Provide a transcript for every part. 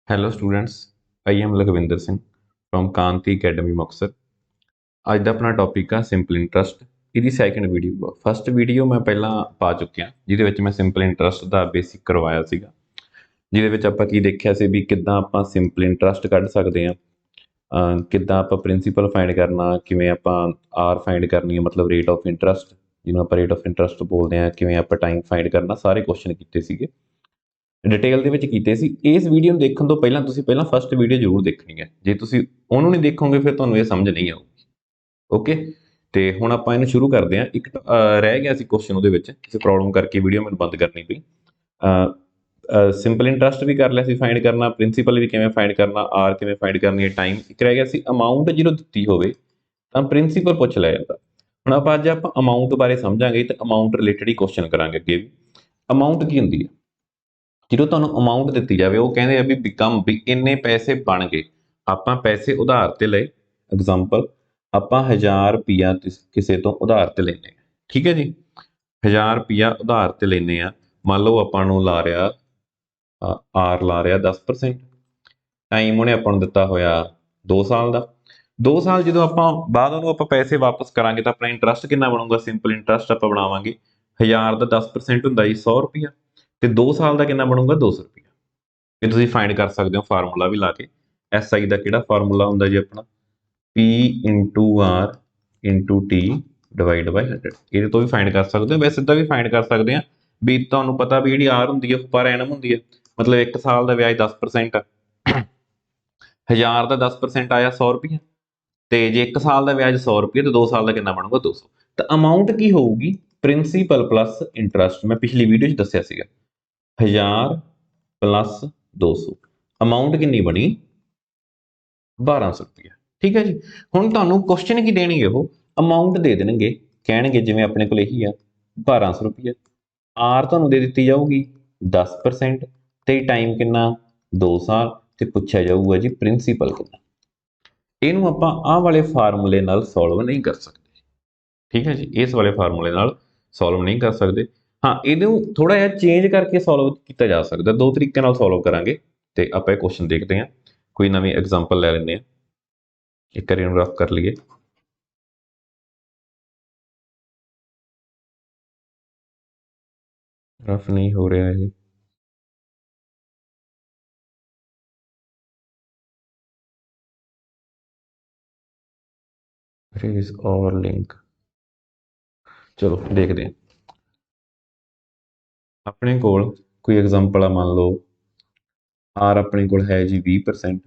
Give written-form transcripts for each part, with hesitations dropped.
Hello students, I am Lakhwinder Singh from Kanti academy Muktsar. ਅੱਜ ਦਾ ਆਪਣਾ topic ਆ ਸਿੰਪਲ ਇੰਟਰਸਟ। ਇਹਦੀ ਸੈਕੰਡ ਵੀਡੀਓ ਆ। ਫਸਟ ਵੀਡੀਓ ਮੈਂ ਪਹਿਲਾਂ ਪਾ ਚੁੱਕਿਆ, ਜਿਹਦੇ ਵਿੱਚ ਮੈਂ ਸਿੰਪਲ ਇੰਟਰਸਟ ਦਾ ਬੇਸਿਕ ਕਰਵਾਇਆ ਸੀਗਾ, ਜਿਹਦੇ ਵਿੱਚ ਆਪਾਂ ਕੀ ਦੇਖਿਆ ਸੀ ਵੀ ਕਿੱਦਾਂ ਆਪਾਂ ਸਿੰਪਲ ਇੰਟਰਸਟ ਕੱਢ ਸਕਦੇ ਹਾਂ, ਕਿੱਦਾਂ ਆਪਾਂ ਪ੍ਰਿੰਸੀਪਲ ਫਾਈਂਡ ਕਰਨਾ, ਕਿਵੇਂ ਆਪਾਂ ਆਰ ਫਾਈਂਡ ਕਰਨੀ ਹੈ, ਮਤਲਬ ਰੇਟ ਆਫ ਇੰਟਰਸਟ, ਜਿਹਨੂੰ ਆਪਾਂ ਰੇਟ ਆਫ ਇੰਟਰਸਟ ਬੋਲਦੇ ਹਾਂ, ਕਿਵੇਂ ਆਪਾਂ ਟਾਈਮ ਫਾਈਂਡ ਕਰਨਾ, ਸਾਰੇ ਕੁਐਸਚਨ ਕੀਤੇ ਸੀਗੇ, डिटेल ਦੇ ਵਿੱਚ ਕੀਤੇ ਸੀ। ਇਸ ਵੀਡੀਓ ਨੂੰ ਦੇਖਣ ਤੋਂ ਪਹਿਲਾਂ ਤੁਸੀਂ ਪਹਿਲਾਂ ਫਸਟ ਵੀਡੀਓ ਜ਼ਰੂਰ ਦੇਖਣੀ ਹੈ। ਜੇ ਤੁਸੀਂ ਉਹਨੂੰ ਨਹੀਂ ਦੇਖੋਗੇ ਫਿਰ ਤੁਹਾਨੂੰ ਇਹ ਸਮਝ ਨਹੀਂ ਆਊਗੀ। ਓਕੇ, ਤੇ ਹੁਣ ਆਪਾਂ ਇਹਨੂੰ ਸ਼ੁਰੂ ਕਰਦੇ ਹਾਂ। ਇੱਕ ਰਹਿ ਗਿਆ ਸੀ ਕੁਐਸਚਨ, ਉਹਦੇ ਵਿੱਚ ਕਿਸੇ ਪ੍ਰੋਬਲਮ ਕਰਕੇ ਵੀਡੀਓ ਮੈਨੂੰ ਬੰਦ ਕਰਨੀ ਪਈ। ਸਿੰਪਲ ਇੰਟਰਸਟ ਵੀ ਕਰ ਲਿਆ ਸੀ ਫਾਈਂਡ ਕਰਨਾ, ਪ੍ਰਿੰਸੀਪਲ ਵੀ ਕਿਵੇਂ ਫਾਈਂਡ ਕਰਨਾ, ਆਰ ਕਿਵੇਂ ਫਾਈਂਡ ਕਰਨੀ ਹੈ, ਟਾਈਮ। ਇੱਕ ਰਹਿ ਗਿਆ ਸੀ ਅਮਾਊਂਟ, ਜਦੋਂ ਦਿੱਤੀ ਹੋਵੇ ਤਾਂ ਪ੍ਰਿੰਸੀਪਲ ਪੁੱਛ ਲਿਆ ਜਾਂਦਾ। ਹੁਣ ਆਪਾਂ ਅੱਜ ਆਪਾਂ ਅਮਾਊਂਟ ਬਾਰੇ ਸਮਝਾਂਗੇ ਤੇ ਅਮਾਊਂਟ ਰਿਲੇਟਡ ਹੀ ਕੁਐਸਚਨ ਕਰਾਂਗੇ ਅੱਗੇ ਵੀ। ਅਮਾਊਂਟ ਕੀ ਹੁੰਦੀ ਹੈ? ਜਦੋਂ ਤੁਹਾਨੂੰ ਅਮਾਊਂਟ ਦਿੱਤੀ ਜਾਵੇ, ਉਹ ਕਹਿੰਦੇ ਆ ਵੀ ਬਿਕਮ ਵੀ ਇੰਨੇ ਪੈਸੇ ਬਣ ਗਏ। ਆਪਾਂ ਪੈਸੇ ਉਧਾਰ ਤੇ ਲਏ, ਐਗਜ਼ਾਮਪਲ ਆਪਾਂ 1000 ਰੁਪਈਆ ਕਿਸੇ ਤੋਂ ਉਧਾਰ ਤੇ ਲੈਨੇ, ਠੀਕ ਹੈ ਜੀ। 1000 ਰੁਪਈਆ ਉਧਾਰ ਤੇ ਲੈਨੇ ਆ। ਮੰਨ ਲਓ ਆਪਾਂ ਨੂੰ ਲਾ ਰਿਹਾ ਆਰ ਲਾ ਰਿਹਾ 10%। ਟਾਈਮ ਉਹਨੇ ਆਪਾਂ ਨੂੰ ਦਿੱਤਾ ਹੋਇਆ 2 ਸਾਲ ਦਾ। 2 ਸਾਲ ਜਦੋਂ ਆਪਾਂ ਬਾਅਦ ਉਹਨੂੰ ਆਪਾਂ ਪੈਸੇ ਵਾਪਸ ਕਰਾਂਗੇ ਤਾਂ ਆਪਣਾ ਇੰਟਰਸਟ ਕਿੰਨਾ ਬਣੂਗਾ? ਸਿੰਪਲ ਇੰਟਰਸਟ ਆਪਾਂ ਬਣਾਵਾਂਗੇ 1000 ਦਾ 10% ਹੁੰਦਾ ਜੀ 100 ਰੁਪਈਆ, ਤੇ 2 ਸਾਲ ਦਾ ਕਿੰਨਾ ਬਣੂਗਾ? 200 ਰੁਪਈਆ। ਇਹ ਤੁਸੀਂ ਫਾਈਂਡ ਕਰ ਸਕਦੇ ਹੋ ਫਾਰਮੂਲਾ ਵੀ ਲਾ ਕੇ। ਐਸ ਆਈ ਦਾ ਕਿਹੜਾ ਫਾਰਮੂਲਾ ਹੁੰਦਾ ਜੀ ਆਪਣਾ? P into R into T divide by 100। ਇਹਦੇ ਤੋਂ ਵੀ ਫਾਈਂਡ ਕਰ ਸਕਦੇ ਹੋ, ਵੈਸੇ ਸਿੱਧਾ ਵੀ ਫਾਈਂਡ ਕਰ ਸਕਦੇ ਆ। ਵੀ ਤੁਹਾਨੂੰ ਪਤਾ ਵੀ ਜਿਹੜੀ ਆਰ ਹੁੰਦੀ ਹੈ ਪਰ ਐਨਮ ਹੁੰਦੀ ਹੈ, ਮਤਲਬ 1 ਸਾਲ ਦਾ ਵਿਆਜ 10% ਆ। 1000 ਦਾ 10% ਆਇਆ 100 ਰੁਪਈਆ, ਤੇ ਜੇ 1 ਸਾਲ ਦਾ ਵਿਆਜ 100 ਰੁਪਈਆ ਤੇ 2 ਸਾਲ ਦਾ ਕਿੰਨਾ ਬਣੂਗਾ? 200। ਤਾਂ ਅਮਾਊਂਟ ਕੀ ਹੋਊਗੀ? Principal plus interest. ਮੈਂ ਪਿਛਲੀ ਵੀਡੀਓ 'ਚ ਦੱਸਿਆ ਸੀਗਾ 1000 ਪਲੱਸ 200, ਅਮਾਊਂਟ ਕਿੰਨੀ ਬਣੀ? 1200 ਰੁਪਈਆ। ਠੀਕ ਹੈ ਜੀ। ਹੁਣ ਤੁਹਾਨੂੰ ਕੁਐਸਚਨ ਕੀ ਦੇਣਗੇ? ਉਹ ਅਮਾਊਂਟ ਦੇ ਦੇਣਗੇ, ਕਹਿਣਗੇ ਜਿਵੇਂ ਆਪਣੇ ਕੋਲ ਇਹੀ ਆ 1200 ਰੁਪਈਆ। ਆਰ ਤੁਹਾਨੂੰ ਦੇ ਦਿੱਤੀ ਜਾਊਗੀ 10%, ਤੇ ਟਾਈਮ ਕਿੰਨਾ? 2 ਸਾਲ, ਤੇ ਪੁੱਛਿਆ ਜਾਊਗਾ ਜੀ ਪ੍ਰਿੰਸੀਪਲ ਕਿੰਨਾ। ਇਹਨੂੰ ਆਪਾਂ ਆਹ ਵਾਲੇ ਫਾਰਮੂਲੇ ਨਾਲ ਸੋਲਵ ਨਹੀਂ ਕਰ ਸਕਦੇ, ਠੀਕ ਹੈ ਜੀ। ਇਸ ਵਾਲੇ ਫਾਰਮੂਲੇ ਨਾਲ ਸੋਲਵ ਨਹੀਂ ਕਰ ਸਕਦੇ। ਹਾਂ, ਇਹਨੂੰ ਥੋੜਾ ਜਿਹਾ ਚੇਂਜ ਕਰਕੇ ਸੋਲਵ ਕੀਤਾ ਜਾ ਸਕਦਾ। ਦੋ ਤਰੀਕੇ ਨਾਲ ਸੋਲਵ ਕਰਾਂਗੇ, ਤੇ ਆਪਾਂ ਇਹ ਕੁਐਸਚਨ ਦੇਖਦੇ ਹਾਂ। ਕੋਈ ਨਵੀਂ ਐਗਜ਼ਾਮਪਲ ਲੈ ਲੈਂਦੇ ਹਾਂ, ਇੱਕ ਵਾਰੀ ਇਹਨੂੰ ਰਫ ਕਰ ਲਈਏ। ਰਫ ਨਹੀਂ ਹੋ ਰਿਹਾ ਇਹ। ਰੇਜ਼ ਔਰ ਲਿੰਕ, ਚਲੋ ਦੇਖਦੇ ਹਾਂ। ਆਪਣੇ ਕੋਲ ਕੋਈ ਐਗਜ਼ਾਮਪਲ ਆ, ਮੰਨ ਲਓ ਆਰ ਆਪਣੇ ਕੋਲ ਹੈ ਜੀ 20%।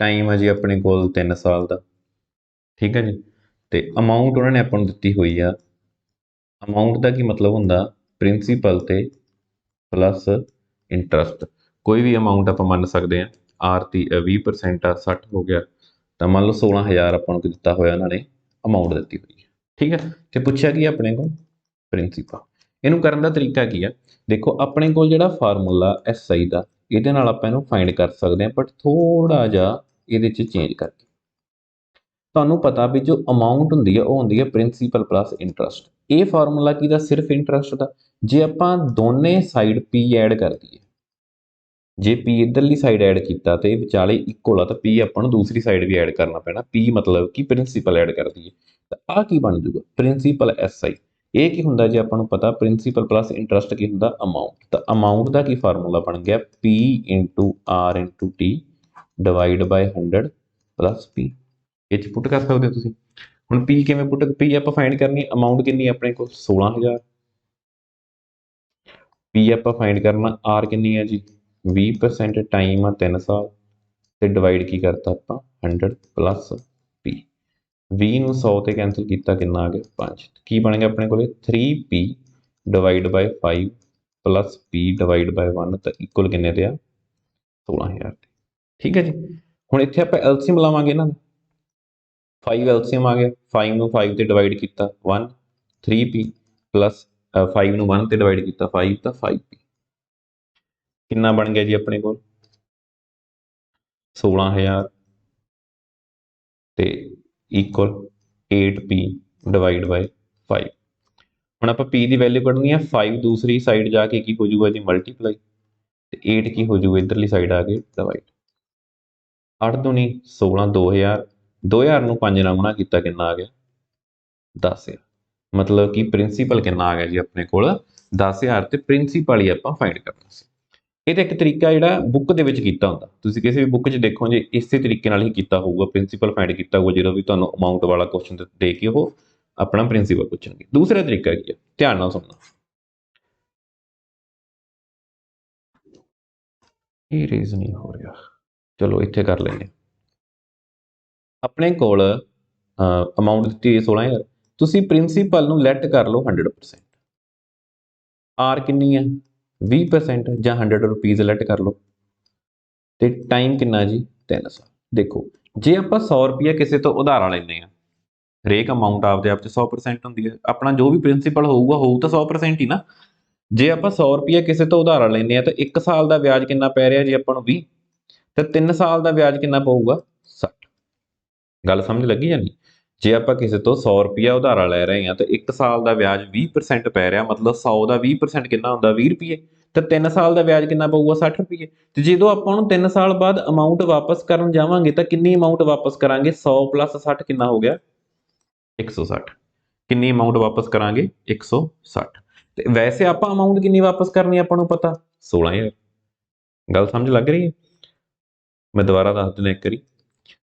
ਟਾਈਮ ਹੈ ਜੀ ਆਪਣੇ ਕੋਲ 3 ਸਾਲ ਦਾ, ਠੀਕ ਹੈ ਜੀ। ਤੇ ਅਮਾਊਂਟ ਉਹਨਾਂ ਨੇ ਆਪਾਂ ਨੂੰ ਦਿੱਤੀ ਹੋਈ ਆ। ਅਮਾਊਂਟ ਦਾ ਕੀ ਮਤਲਬ ਹੁੰਦਾ? ਪ੍ਰਿੰਸੀਪਲ ਤੇ ਪਲੱਸ ਇੰਟਰਸਟ। ਕੋਈ ਵੀ ਅਮਾਊਂਟ ਆਪਾਂ ਮੰਨ ਸਕਦੇ ਹਾਂ। ਆਰ ਦੀ 20% ਆ, 60 ਹੋ ਗਿਆ, ਤਾਂ ਮੰਨ ਲਓ 16000 ਆਪਾਂ ਨੂੰ ਦਿੱਤਾ ਹੋਇਆ ਉਹਨਾਂ ਨੇ, ਅਮਾਊਂਟ ਦਿੱਤੀ ਹੋਈ ਹੈ, ਠੀਕ ਹੈ। ਤੇ ਪੁੱਛਿਆ ਕੀ ਆਪਣੇ ਕੋਲ? ਪ੍ਰਿੰਸੀਪਲ। ਇਹਨੂੰ ਕਰਨ ਦਾ ਤਰੀਕਾ ਕੀ ਆ? ਦੇਖੋ ਆਪਣੇ ਕੋਲ ਜਿਹੜਾ ਫਾਰਮੂਲਾ ਐਸ ਆਈ ਦਾ, ਇਹਦੇ ਨਾਲ ਆਪਾਂ ਇਹਨੂੰ ਫਾਈਂਡ ਕਰ ਸਕਦੇ ਹਾਂ, ਬਟ ਥੋੜਾ ਜਿਹਾ ਇਹਦੇ 'ਚ ਚੇਂਜ ਕਰਕੇ। ਤੁਹਾਨੂੰ ਪਤਾ ਵੀ ਜੋ ਅਮਾਊਂਟ ਹੁੰਦੀ ਹੈ ਉਹ ਹੁੰਦੀ ਹੈ ਪ੍ਰਿੰਸੀਪਲ ਪਲੱਸ ਇੰਟਰਸਟ। ਇਹ ਫਾਰਮੂਲਾ ਕਿਹਦਾ? ਸਿਰਫ ਇੰਟਰਸਟ ਦਾ। ਜੇ ਆਪਾਂ ਦੋਨੇ ਸਾਈਡ ਪੀ ਐਡ ਕਰ ਦਈਏ, ਜੇ ਪੀ ਇੱਧਰਲੀ ਸਾਈਡ ਐਡ ਕੀਤਾ ਤੇ ਵਿਚਾਲੇ ਇਕੁਅਲ ਆ, ਤਾਂ ਪੀ ਆਪਾਂ ਨੂੰ ਦੂਸਰੀ ਸਾਈਡ ਵੀ ਐਡ ਕਰਨਾ ਪੈਣਾ। ਪੀ ਮਤਲਬ ਕਿ ਪ੍ਰਿੰਸੀਪਲ ਐਡ ਕਰ ਦਈਏ ਤਾਂ ਆਹ ਕੀ ਬਣ ਜਾਊਗਾ? Principal S I. ਇਹ ਕੀ ਹੁੰਦਾ ਜੇ ਆਪਾਂ ਨੂੰ ਪਤਾ? ਪ੍ਰਿੰਸੀਪਲ ਪਲੱਸ ਇੰਟਰਸਟ ਕੀ ਹੁੰਦਾ? ਅਮਾਊਂਟ। ਤਾਂ ਅਮਾਊਂਟ ਦਾ ਕੀ ਫਾਰਮੂਲਾ ਬਣ ਗਿਆ? P into R into T divide by 100 plus P. ਇਹ 'ਚ ਪੁੱਟ ਕਰ ਸਕਦੇ ਹੋ ਤੁਸੀਂ। ਹੁਣ ਪੀ ਕਿਵੇਂ ਪੁੱਟ? ਪੀ ਆਪਾਂ ਫਾਈਂਡ ਕਰਨੀ, ਅਮਾਊਂਟ ਕਿੰਨੀ ਆਪਣੇ ਕੋਲ? 16000। ਪੀ ਆਪਾਂ ਫਾਈਂਡ ਕਰਨਾ, ਆਰ ਕਿੰਨੀ ਹੈ ਜੀ? 20%। ਟਾਈਮ ਆ 3 ਸਾਲ, ਤੇ ਡਿਵਾਈਡ ਕੀ ਕਰਤਾ ਆਪਾਂ? 100 ਪਲੱਸ ਪੀ। 20 ਨੂੰ 100 ਤੇ ਕੈਂਸਲ ਕੀਤਾ, ਕਿੰਨਾ ਆ ਗਿਆ? 5। ਕੀ ਬਣ ਗਿਆ ਆਪਣੇ ਕੋਲੇ? 3p divide by 5 plus p divide by 1, ਤਾਂ ਇਕੁਅਲ ਕਿੰਨੇ ਤੇ ਆ? 16000। ਠੀਕ ਹੈ ਜੀ। ਹੁਣ ਇੱਥੇ ਆਪਾਂ ਐਲਸੀਐਮ ਲਾਵਾਂਗੇ ਨਾ, 5 ਐਲਸੀਐਮ ਆ ਗਿਆ। 5 ਨੂੰ 5 ਤੇ ਡਿਵਾਈਡ ਕੀਤਾ 1, 3p ਪਲੱਸ 5 ਨੂੰ 1 ਤੇ ਡਿਵਾਈਡ ਕੀਤਾ 5, ਤਾਂ 5p। ਕਿੰਨਾ ਬਣ ਗਿਆ ਜੀ ਆਪਣੇ ਕੋਲ? 16000 ਤੇ ਇਕੁਅਲ 8p ਡਿਵਾਈਡ ਬਾਈ 5। ਹੁਣ ਆਪਾਂ p ਦੀ ਵੈਲਿਊ ਕੱਢਣੀ ਹੈ। 5 ਦੂਸਰੀ ਸਾਈਡ ਜਾ ਕੇ ਕੀ ਹੋ ਜਾਊਗਾ ਜੀ? ਮਲਟੀਪਲਾਈ। ਤੇ 8 ਕੀ ਹੋ ਜਾਊਗਾ ਇਧਰਲੀ ਸਾਈਡ ਆ ਕੇ ਡਿਵਾਈਡ 8 दूनी 16 2000 2000 ਨੂੰ 5 ਨਾਲ ਗੁਣਾ ਕੀਤਾ ਕਿੰਨਾ ਆ ਗਿਆ 10000 मतलब कि प्रिंसीपल कितना आ गया जी अपने कोल 10000 ਤੇ ਪ੍ਰਿੰਸੀਪਲ ਹੀ ਆਪਾਂ ਫਾਈਂਡ ਕਰਨਾ ਸੀ। ਇਹ ਤਾਂ ਇੱਕ ਤਰੀਕਾ ਜਿਹੜਾ ਬੁੱਕ ਦੇ ਵਿੱਚ ਕੀਤਾ ਹੁੰਦਾ, ਤੁਸੀਂ ਕਿਸੇ ਵੀ ਬੁੱਕ 'ਚ ਦੇਖੋ ਜੇ ਇਸੇ ਤਰੀਕੇ ਨਾਲ ਹੀ ਕੀਤਾ ਹੋਊਗਾ, ਪ੍ਰਿੰਸੀਪਲ ਫਾਈਂਡ ਕੀਤਾ ਹੋਊਗਾ ਜਦੋਂ ਵੀ ਤੁਹਾਨੂੰ ਅਮਾਊਂਟ ਵਾਲਾ ਕੁਐਸਚਨ ਦੇ ਕੇ ਉਹ ਆਪਣਾ ਪ੍ਰਿੰਸੀਪਲ ਪੁੱਛਣਗੇ। ਦੂਸਰਾ ਤਰੀਕਾ ਕੀ ਹੈ, ਧਿਆਨ ਨਾਲ ਸੁਣਨਾ। ਇਹ ਰੇਜ਼ ਨਹੀਂ ਹੋ ਰਿਹਾ, ਚਲੋ ਇੱਥੇ ਕਰ ਲੈਂਦੇ। ਆਪਣੇ ਕੋਲ ਅਮਾਊਂਟ ਦਿੱਤੀ ਹੈ 16000, ਤੁਸੀਂ ਪ੍ਰਿੰਸੀਪਲ ਨੂੰ ਲੈਟ ਕਰ ਲਓ 100%। ਆਰ ਕਿੰਨੀ ਹੈ 20% ਜਾਂ 100 ਰੁਪਈਜ਼ ਲੈਟ ਕਰ ਲਓ ਤੇ ਟਾਈਮ ਕਿੰਨਾ ਜੀ 3 ਸਾਲ। ਦੇਖੋ ਜੇ ਆਪਾਂ 100 ਰੁਪਈਆ ਕਿਸੇ ਤੋਂ ਉਧਾਰਾ ਲੈਂਦੇ ਆ, ਹਰੇਕ ਅਮਾਊਂਟ ਆਪਦੇ ਆਪ 'ਚ 100% ਹੁੰਦੀ ਹੈ, ਆਪਣਾ ਜੋ ਵੀ ਪ੍ਰਿੰਸੀਪਲ ਹੋਊਗਾ ਹੋਊ ਤਾਂ 100% ਹੀ ਨਾ। ਜੇ ਆਪਾਂ 100 ਰੁਪਈਆ ਕਿਸੇ ਤੋਂ ਉਧਾਰਾ ਲੈਂਦੇ ਆ ਤਾਂ 1 ਸਾਲ ਦਾ ਵਿਆਜ ਕਿੰਨਾ ਪੈ ਰਿਹਾ ਜੀ ਆਪਾਂ ਨੂੰ 20, ਤੇ 3 ਸਾਲ ਦਾ ਵਿਆਜ ਕਿੰਨਾ ਪਊਗਾ 60। ਗੱਲ ਸਮਝ ਲੱਗੀ ਜਾਂ ਨਹੀਂ? ਜੇ ਆਪਾਂ ਕਿਸੇ ਤੋਂ 100 ਰੁਪਈਆ ਉਧਾਰਾ ਲੈ ਰਹੇ ਹਾਂ ਤਾਂ 1 ਸਾਲ ਦਾ ਵਿਆਜ 20% ਪੈ ਰਿਹਾ, ਮਤਲਬ 100 ਦਾ 20% ਕਿੰਨਾ ਹੁੰਦਾ 20 ਰੁਪਏ, ਤੇ 3 ਸਾਲ ਦਾ ਵਿਆਜ ਕਿੰਨਾ ਪਊਗਾ 60 ਰੁਪਏ। ਤੇ ਜਦੋਂ ਆਪਾਂ ਨੂੰ 3 ਸਾਲ ਬਾਅਦ ਅਮਾਊਂਟ ਵਾਪਸ ਕਰਨ ਜਾਵਾਂਗੇ ਤਾਂ ਕਿੰਨੀ ਅਮਾਊਂਟ ਵਾਪਸ ਕਰਾਂਗੇ? 100 + 60 ਕਿੰਨਾ ਹੋ ਗਿਆ 160। ਕਿੰਨੀ ਅਮਾਊਂਟ ਵਾਪਸ ਕਰਾਂਗੇ 160। ਤੇ ਵੈਸੇ ਆਪਾਂ ਅਮਾਊਂਟ ਕਿੰਨੀ ਵਾਪਸ ਕਰਨੀ ਆਪਾਂ ਨੂੰ ਪਤਾ 16000। ਗੱਲ ਸਮਝ ਲੱਗ ਰਹੀ ਹੈ? ਮੈਂ ਦੁਬਾਰਾ ਦੱਸ ਦਿੰਦਾ ਇੱਕ ਵਾਰੀ।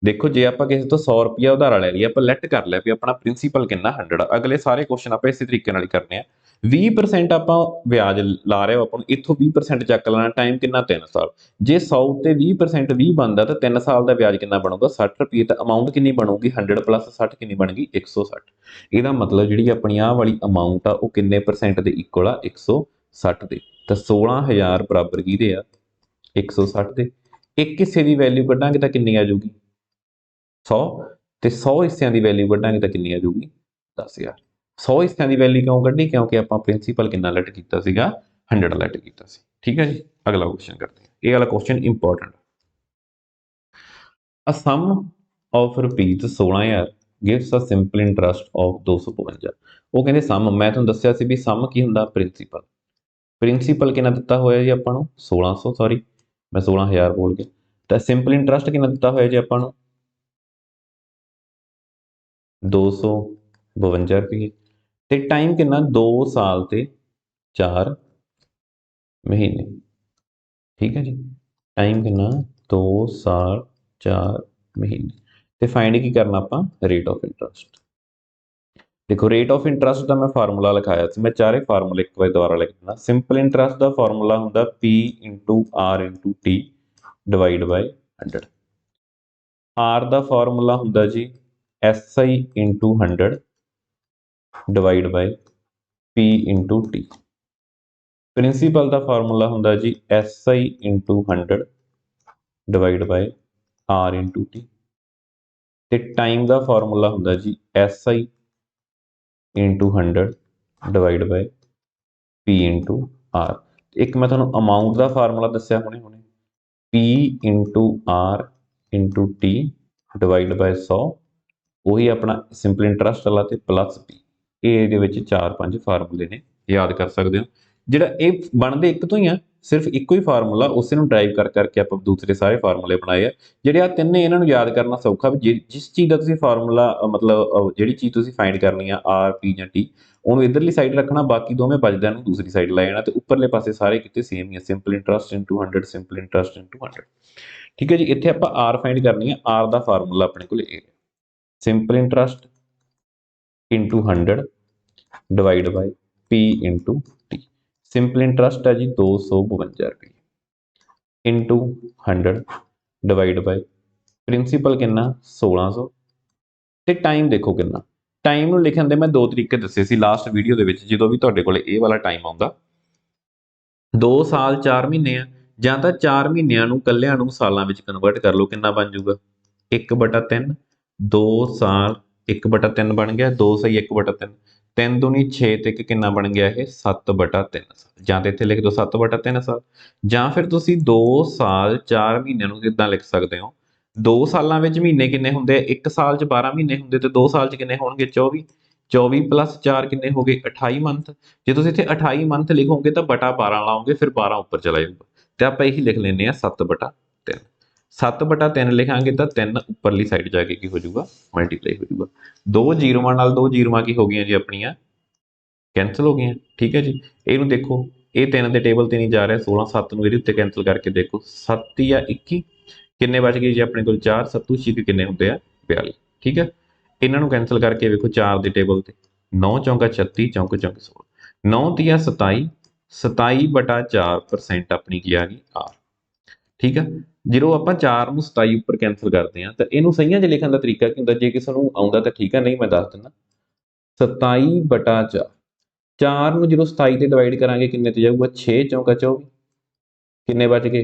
ਦੇਖੋ ਜੇ ਆਪਾਂ ਕਿਸੇ ਤੋਂ 100 ਰੁਪਈਆ ਉਧਾਰਾ ਲੈ ਲਈਏ, ਆਪਾਂ ਲੈਟ ਕਰ ਲਿਆ ਵੀ ਆਪਣਾ ਪ੍ਰਿੰਸੀਪਲ ਕਿੰਨਾ 100 ਆ। ਅਗਲੇ ਸਾਰੇ ਕੁਐਸਚਨ ਆਪਾਂ ਇਸੇ ਤਰੀਕੇ ਨਾਲ ਹੀ ਕਰਨੇ ਆ। 20% ਆਪਾਂ ਵਿਆਜ ਲਾ ਰਹੇ ਹੋ, ਆਪਾਂ ਨੂੰ ਇੱਥੋਂ 20% ਚੱਕ ਲੈਣਾ। ਟਾਈਮ ਕਿੰਨਾ 3 ਸਾਲ। ਜੇ 100 ਤੇ 20% 20 ਬਣਦਾ ਤਾਂ 3 ਸਾਲ ਦਾ ਵਿਆਜ ਕਿੰਨਾ ਬਣੂਗਾ 60 ਰੁਪਏ। ਤਾਂ ਅਮਾਊਂਟ ਕਿੰਨੀ ਬਣੂਗੀ 100 + 60 ਕਿੰਨੀ ਬਣ ਗਈ 160। ਇਹਦਾ ਮਤਲਬ ਜਿਹੜੀ ਆਪਣੀ ਆਹ ਵਾਲੀ ਅਮਾਊਂਟ ਆ ਉਹ ਕਿੰਨੇ % ਦੇ ਇਕੁਅਲ ਆ 160 ਦੇ। ਤਾਂ 16000 ਬਰਾਬਰ ਕਿਹਦੇ ਆ 160 ਦੇ। ਇੱਕ ਹਿੱਸੇ ਦੀ ਵੈਲਿਊ ਕੱਢਾਂਗੇ ਤਾਂ ਕਿੰਨੀ ਆ ਜਾਊਗੀ 100, ਤੇ 100 ਹਿੱਸਿਆਂ ਦੀ ਵੈਲਿਊ ਕੱਢਾਂਗੇ ਤਾਂ ਕਿੰਨੀ ਆ ਜਾਊਗੀ 10000। 100 ਹਿੱਸਿਆਂ ਦੀ ਵੈਲਿਊ ਕਿਉਂ ਕੱਢੀ? ਕਿਉਂਕਿ ਆਪਾਂ ਪ੍ਰਿੰਸੀਪਲ ਕਿੰਨਾ ਲੈਟ ਕੀਤਾ ਸੀਗਾ 100 ਲੈਟ ਕੀਤਾ ਸੀ। ਠੀਕ ਹੈ ਜੀ, ਅਗਲਾ ਕੁਐਸਚਨ ਕਰਦੇ ਹਾਂ। ਇਹ ਵਾਲਾ question important. A sum of rupees 16000 gives a simple interest of 252। ਉਹ ਕਹਿੰਦੇ ਸਮ, ਮੈਂ ਤੁਹਾਨੂੰ ਦੱਸਿਆ ਸੀ ਵੀ ਸਮ ਕੀ ਹੁੰਦਾ ਪ੍ਰਿੰਸੀਪਲ। ਪ੍ਰਿੰਸੀਪਲ ਕਿੰਨਾ ਦਿੱਤਾ ਹੋਇਆ ਜੀ ਆਪਾਂ ਨੂੰ 1600, ਸੌਰੀ ਮੈਂ 16000 ਬੋਲ ਗਿਆ। ਤਾਂ ਸਿੰਪਲ ਇੰਟਰਸਟ ਕਿੰਨਾ ਦਿੱਤਾ ਹੋਇਆ ਜੀ ਆਪਾਂ ਨੂੰ 252 ਰੁਪਏ। ਤੇ ਟਾਈਮ ਕਿੰਨਾ 2 ਸਾਲ ਤੇ 4 ਮਹੀਨੇ। ਠੀਕ ਹੈ ਜੀ, ਟਾਈਮ ਕਿੰਨਾ 2 ਸਾਲ 4 ਮਹੀਨੇ। ਤੇ ਫਾਈਂਡ ਕੀ ਕਰਨਾ ਆਪਾਂ ਰੇਟ ਆਫ ਇੰਟਰਸਟ। ਦੇਖੋ ਰੇਟ ਆਫ ਇੰਟਰਸਟ ਦਾ ਮੈਂ ਫਾਰਮੂਲਾ ਲਿਖਾਇਆ ਸੀ, ਮੈਂ ਚਾਰੇ ਫਾਰਮੂਲੇ ਇੱਕ ਵਾਰ ਦੁਬਾਰਾ ਲਿਖ ਦਿੰਦਾ। ਸਿੰਪਲ ਇੰਟਰਸਟ ਦਾ ਫਾਰਮੂਲਾ ਹੁੰਦਾ P × R × T divide by 100। R ਦਾ ਫਾਰਮੂਲਾ ਹੁੰਦਾ ਜੀ SI × 100 divide by P × T। Principal ਦਾ ਫਾਰਮੂਲਾ ਹੁੰਦਾ ਜੀ SI × 100 divide by R × T। ਤੇ ਟਾਈਮ ਦਾ ਫਾਰਮੂਲਾ ਹੁੰਦਾ ਜੀ SI × 100 divide by P × R। ਇੱਕ ਮੈਂ ਤੁਹਾਨੂੰ ਅਮਾਊਂਟ ਦਾ ਫਾਰਮੂਲਾ ਦੱਸਿਆ ਹੁਣੇ P × R × T divide by 100, ਉਹੀ ਆਪਣਾ ਸਿੰਪਲ ਇੰਟਰਸਟ ਵਾਲਾ ਤੇ ਪਲੱਸ P। ਇਹ ਇਹਦੇ ਵਿੱਚ 4-5 ਫਾਰਮੂਲੇ ਨੇ, ਯਾਦ ਕਰ ਸਕਦੇ ਹੋ। ਜਿਹੜਾ ਇਹ ਬਣਦੇ ਇੱਕ ਤੋਂ ਹੀ ਆ, ਸਿਰਫ ਇੱਕੋ ਹੀ ਫਾਰਮੂਲਾ, ਉਸੇ ਨੂੰ ਡਰਾਈਵ ਕਰਕੇ ਆਪਾਂ ਦੂਸਰੇ ਸਾਰੇ ਫਾਰਮੂਲੇ ਬਣਾਏ ਆ। ਜਿਹੜੇ ਆ ਤਿੰਨੇ ਇਹਨਾਂ ਨੂੰ ਯਾਦ ਕਰਨਾ ਸੌਖਾ, ਵੀ ਜਿਸ ਚੀਜ਼ ਦਾ ਤੁਸੀਂ ਫਾਰਮੂਲਾ ਮਤਲਬ ਜਿਹੜੀ ਚੀਜ਼ ਤੁਸੀਂ ਫਾਈਂਡ ਕਰਨੀ ਆ R P ਜਾਂ T, ਉਹਨੂੰ ਇਧਰਲੀ ਸਾਈਡ ਰੱਖਣਾ, ਬਾਕੀ ਦੋਵੇਂ ਬਚਦਿਆਂ ਨੂੰ ਦੂਸਰੀ ਸਾਈਡ ਲੈ ਜਾਣਾ। ਤੇ ਉੱਪਰਲੇ ਪਾਸੇ ਸਾਰੇ ਕਿਤੇ ਸੇਮ ਹੀ ਆ, ਸਿੰਪਲ ਇੰਟਰਸਟ × 100 ਸਿੰਪਲ ਇੰਟਰਸਟ × 100। ਠੀਕ ਹੈ ਜੀ, ਇੱਥੇ ਆਪਾਂ R ਫਾਈਂਡ ਕਰਨੀ ਆ। R ਦਾ ਫਾਰਮੂਲਾ ਆਪਣੇ ਕੋਲ ਇਹ simple interest × 100 divide by P × T। Simple interest ਹੈ ਜੀ 252 ਰੁਪਏ ਇੰਟੂ 100 ਡਿਵਾਈਡ ਬਾਈ ਪ੍ਰਿੰਸੀਪਲ ਕਿੰਨਾ 1600। ਤੇ ਟਾਈਮ ਦੇਖੋ ਕਿੰਨਾ। ਟਾਈਮ ਨੂੰ ਲਿਖਣ ਦੇ ਮੈਂ ਦੋ ਤਰੀਕੇ ਦੱਸੇ ਸੀ ਲਾਸਟ ਵੀਡੀਓ ਦੇ ਵਿੱਚ। ਜਦੋਂ ਵੀ ਤੁਹਾਡੇ ਕੋਲ ਇਹ ਵਾਲਾ ਟਾਈਮ ਆਉਂਦਾ 2 ਸਾਲ 4 ਮਹੀਨੇ ਆ, ਜਾਂ ਤਾਂ 4 ਮਹੀਨਿਆਂ ਨੂੰ ਕੱਲਿਆਂ ਨੂੰ ਸਾਲਾਂ ਵਿੱਚ ਕਨਵਰਟ ਕਰ ਲਓ, ਕਿੰਨਾ ਬਣ ਜਾਊਗਾ 1/3। 2 ਸਾਲ 1/3 ਬਣ ਗਿਆ, 2 ਸਹੀ 1/3। 3 ਦੂਣੀ 6 ਤੇ ਇੱਕ ਕਿੰਨਾ ਬਣ ਗਿਆ ਇਹ 7/3 ਸਾਲ। ਜਾਂ ਤਾਂ ਇੱਥੇ ਲਿਖ ਦਿਓ 7/3 ਸਾਲ, ਜਾਂ ਫਿਰ ਤੁਸੀਂ 2 ਸਾਲ 4 ਮਹੀਨਿਆਂ ਨੂੰ ਕਿੱਦਾਂ ਲਿਖ ਸਕਦੇ ਹੋ 2 ਸਾਲਾਂ ਵਿੱਚ ਮਹੀਨੇ ਕਿੰਨੇ ਹੁੰਦੇ ਆ, 1 ਸਾਲ 'ਚ 12 ਮਹੀਨੇ ਹੁੰਦੇ, ਤੇ 2 ਸਾਲ 'ਚ ਕਿੰਨੇ ਹੋਣਗੇ 24। 24 + 4 ਕਿੰਨੇ ਹੋ ਗਏ 28 ਮੰਥ। ਜੇ ਤੁਸੀਂ ਇੱਥੇ 28 ਮੰਥ ਲਿਖੋਗੇ ਤਾਂ ਬਟਾ 12 ਲਾਓਗੇ, ਫਿਰ 12 ਉੱਪਰ ਚਲਾ ਜਾਊਗਾ। तो आप यही लिख लें 7/3 7/3 लिखांगे तो 3 उपरली साइड जाके की हो जाऊगा मल्टीप्लाई हो जाऊगा। 2 जीरोवां नाल 2 जीरोवां की हो गई जी अपनियां कैंसल हो गई। ठीक है जी। इनू देखो ये 3 के टेबल से नहीं जा रहा 16 7 ਨੂੰ ਇਹਦੇ ਉੱਤੇ कैंसल करके देखो 7 या 21 किन्ने बच गए जी अपने को 4 7 6 किन्ने होंगे 42। ठीक है इन्हों कैंसल करके देखो 4 के टेबल से 9 चौंका 36 चौंक चौंक 16 9 तिया 27 27/4% अपनी की आ गई आर। ठीक है ਜਦੋਂ ਆਪਾਂ 4 ਨੂੰ 27 ਉੱਪਰ ਕੈਂਸਲ ਕਰਦੇ ਹਾਂ ਤਾਂ ਇਹਨੂੰ ਸਹੀਆਂ 'ਚ ਲਿਖਣ ਦਾ ਤਰੀਕਾ ਕੀ ਹੁੰਦਾ ਜੇ ਕਿਸੇ ਨੂੰ ਆਉਂਦਾ ਤਾਂ ਠੀਕ ਹੈ ਨਹੀਂ ਮੈਂ ਦੱਸ ਦਿੰਦਾ 27/4 4 ਨੂੰ ਜਦੋਂ 27 ਤੇ ਡਿਵਾਈਡ ਕਰਾਂਗੇ ਕਿੰਨੇ ਤੇ ਜਾਊਗਾ 6 ਚੌਂਕਾ 24 ਕਿੰਨੇ ਬਚ ਗਏ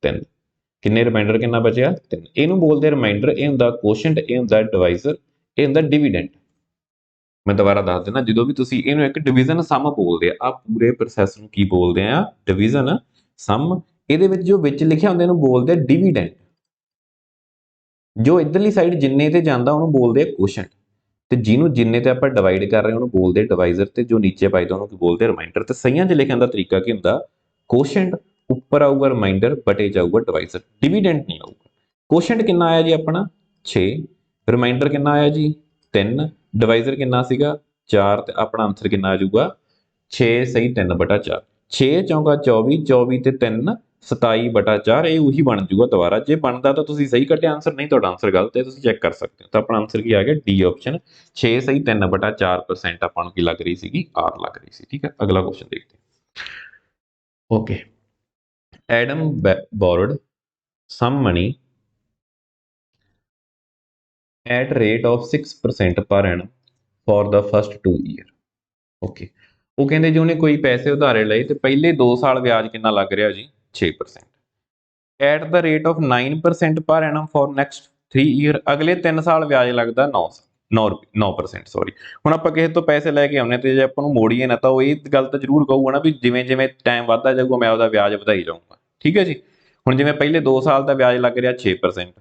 3 ਕਿੰਨੇ ਰਿਮਾਈਂਡਰ ਕਿੰਨਾ ਬਚਿਆ 3 ਇਹਨੂੰ ਬੋਲਦੇ ਰਿਮਾਈਂਡਰ ਇਹ ਹੁੰਦਾ ਕੋਸ਼ੈਂਟ ਇਹ ਹੁੰਦਾ ਡਿਵਾਈਜ਼ਰ ਇਹ ਹੁੰਦਾ ਡਿਵੀਡੈਂਡ। ਮੈਂ ਦੁਬਾਰਾ ਦੱਸ ਦਿੰਦਾ ਜਦੋਂ ਵੀ ਤੁਸੀਂ ਇਹਨੂੰ ਇੱਕ ਡਿਵੀਜ਼ਨ ਸਮ ਬੋਲਦੇ ਆ ਪੂਰੇ ਪ੍ਰੋਸੈਸ ਨੂੰ ਕੀ ਬੋਲਦੇ ਆ ਡਿਵੀਜ਼ਨ ਸਮ ਇਹਦੇ ਵਿੱਚ ਜੋ ਵਿੱਚ ਲਿਖਿਆ ਹੁੰਦਾ ਇਹਨੂੰ ਬੋਲਦੇ ਆ ਡਿਵੀਡੈਂਡ ਜੋ ਇਧਰਲੀ ਸਾਈਡ ਜਿੰਨੇ ਤੇ ਜਾਂਦਾ ਉਹਨੂੰ ਬੋਲਦੇ ਆ ਕੋਸ਼ੈਂਟ ਤੇ ਜਿਹਨੂੰ ਜਿੰਨੇ ਤੇ ਆਪਾਂ ਡਿਵਾਈਡ ਕਰ ਰਹੇ ਉਹਨੂੰ ਬੋਲਦੇ ਡਿਵਾਈਜ਼ਰ ਤੇ ਜੋ ਨੀਚੇ ਪਾਈਦਾ ਉਹਨੂੰ ਕੀ ਬੋਲਦੇ ਰਿਮਾਈਂਡਰ ਤੇ ਸਹੀਆਂ 'ਚ ਲਿਖਣ ਦਾ ਤਰੀਕਾ ਕੀ ਹੁੰਦਾ ਕੋਸ਼ੈਂਟ ਉੱਪਰ ਆਊਗਾ ਰਿਮਾਈਂਡਰ ਬਟੇ ਜਾਊਗਾ ਡਿਵਾਈਜ਼ਰ ਡਿਵੀਡੈਂਡ ਨਹੀਂ ਆਊਗਾ। ਕੋਸ਼ੈਂਟ ਕਿੰਨਾ ਆਇਆ ਜੀ ਆਪਣਾ 6 ਰਿਮਾਈਂਡਰ ਕਿੰਨਾ ਆਇਆ ਜੀ 3 ਡਿਵਾਈਜ਼ਰ ਕਿੰਨਾ ਸੀਗਾ 4 ਤੇ ਆਪਣਾ ਆਨਸਰ ਕਿੰਨਾ ਆ ਜਾਊਗਾ 6 ਸਹੀ 3/4 6 ਚੌਂਕਾ 24 24 ਤੇ 3 27/4 ਇਹ ਉਹੀ ਬਣ ਜੂਗਾ ਦੁਬਾਰਾ ਜੇ ਬਣਦਾ ਤਾਂ ਤੁਸੀਂ ਸਹੀ ਕੱਢਿਆ ਆਨਸਰ ਨਹੀਂ ਤੁਹਾਡਾ ਆਨਸਰ ਗਲਤ ਹੈ ਤੁਸੀਂ ਚੈੱਕ ਕਰ ਸਕਦੇ ਹੋ ਤਾਂ ਆਪਣਾ ਆਨਸਰ ਕੀ ਆ ਗਿਆ ਡੀ ਆਪਸ਼ਨ 6 ਸਹੀ 3/4% ਆਪਾਂ ਨੂੰ ਕੀ ਲੱਗ ਰਹੀ ਸੀਗੀ ਆਰ ਲੱਗ ਰਹੀ ਸੀ। ਠੀਕ ਹੈ ਅਗਲਾ ਕੁਐਸਚਨ ਦੇਖਦੇ ਹਾਂ। Okay Adam borrowed some money at rate of 6% per annum for the first 2 year। Okay ਉਹ ਕਹਿੰਦੇ ਜੀ ਉਹਨੇ ਕੋਈ ਪੈਸੇ ਉਧਾਰੇ ਲਏ ਤੇ ਪਹਿਲੇ 2 ਸਾਲ ਵਿਆਜ ਕਿੰਨਾ ਲੱਗ ਰਿਹਾ ਜੀ 6% ਐਟ ਦਾ ਰੇਟ ਆਫ 9% ਪਰ ਐਨਮ ਫॉर ਨੈਕਸਟ 3 ਈਅਰ ਅਗਲੇ 3 ਸਾਲ ਵਿਆਜ ਲੱਗਦਾ 9% ਸੌਰੀ। ਹੁਣ ਆਪਾਂ ਕਿਸੇ ਤੋਂ ਪੈਸੇ ਲੈ ਕੇ ਆਉਨੇ ਤੇ ਜੇ ਆਪਾਂ ਨੂੰ ਮੋੜੀਏ ਨਾ ਤਾਂ ਉਹ ਇਹ ਗੱਲ ਤਾਂ ਜ਼ਰੂਰ ਕਹੂਗਾ ਨਾ ਵੀ ਜਿਵੇਂ ਜਿਵੇਂ ਟਾਈਮ ਵੱਧਦਾ ਜਾਊਗਾ ਮੈਂ ਉਹਦਾ ਵਿਆਜ ਵਧਾਈ ਜਾਊਂਗਾ। ਠੀਕ ਹੈ ਜੀ ਹੁਣ ਜਿਵੇਂ ਪਹਿਲੇ 2 ਸਾਲ ਦਾ ਵਿਆਜ ਲੱਗ ਰਿਹਾ 6%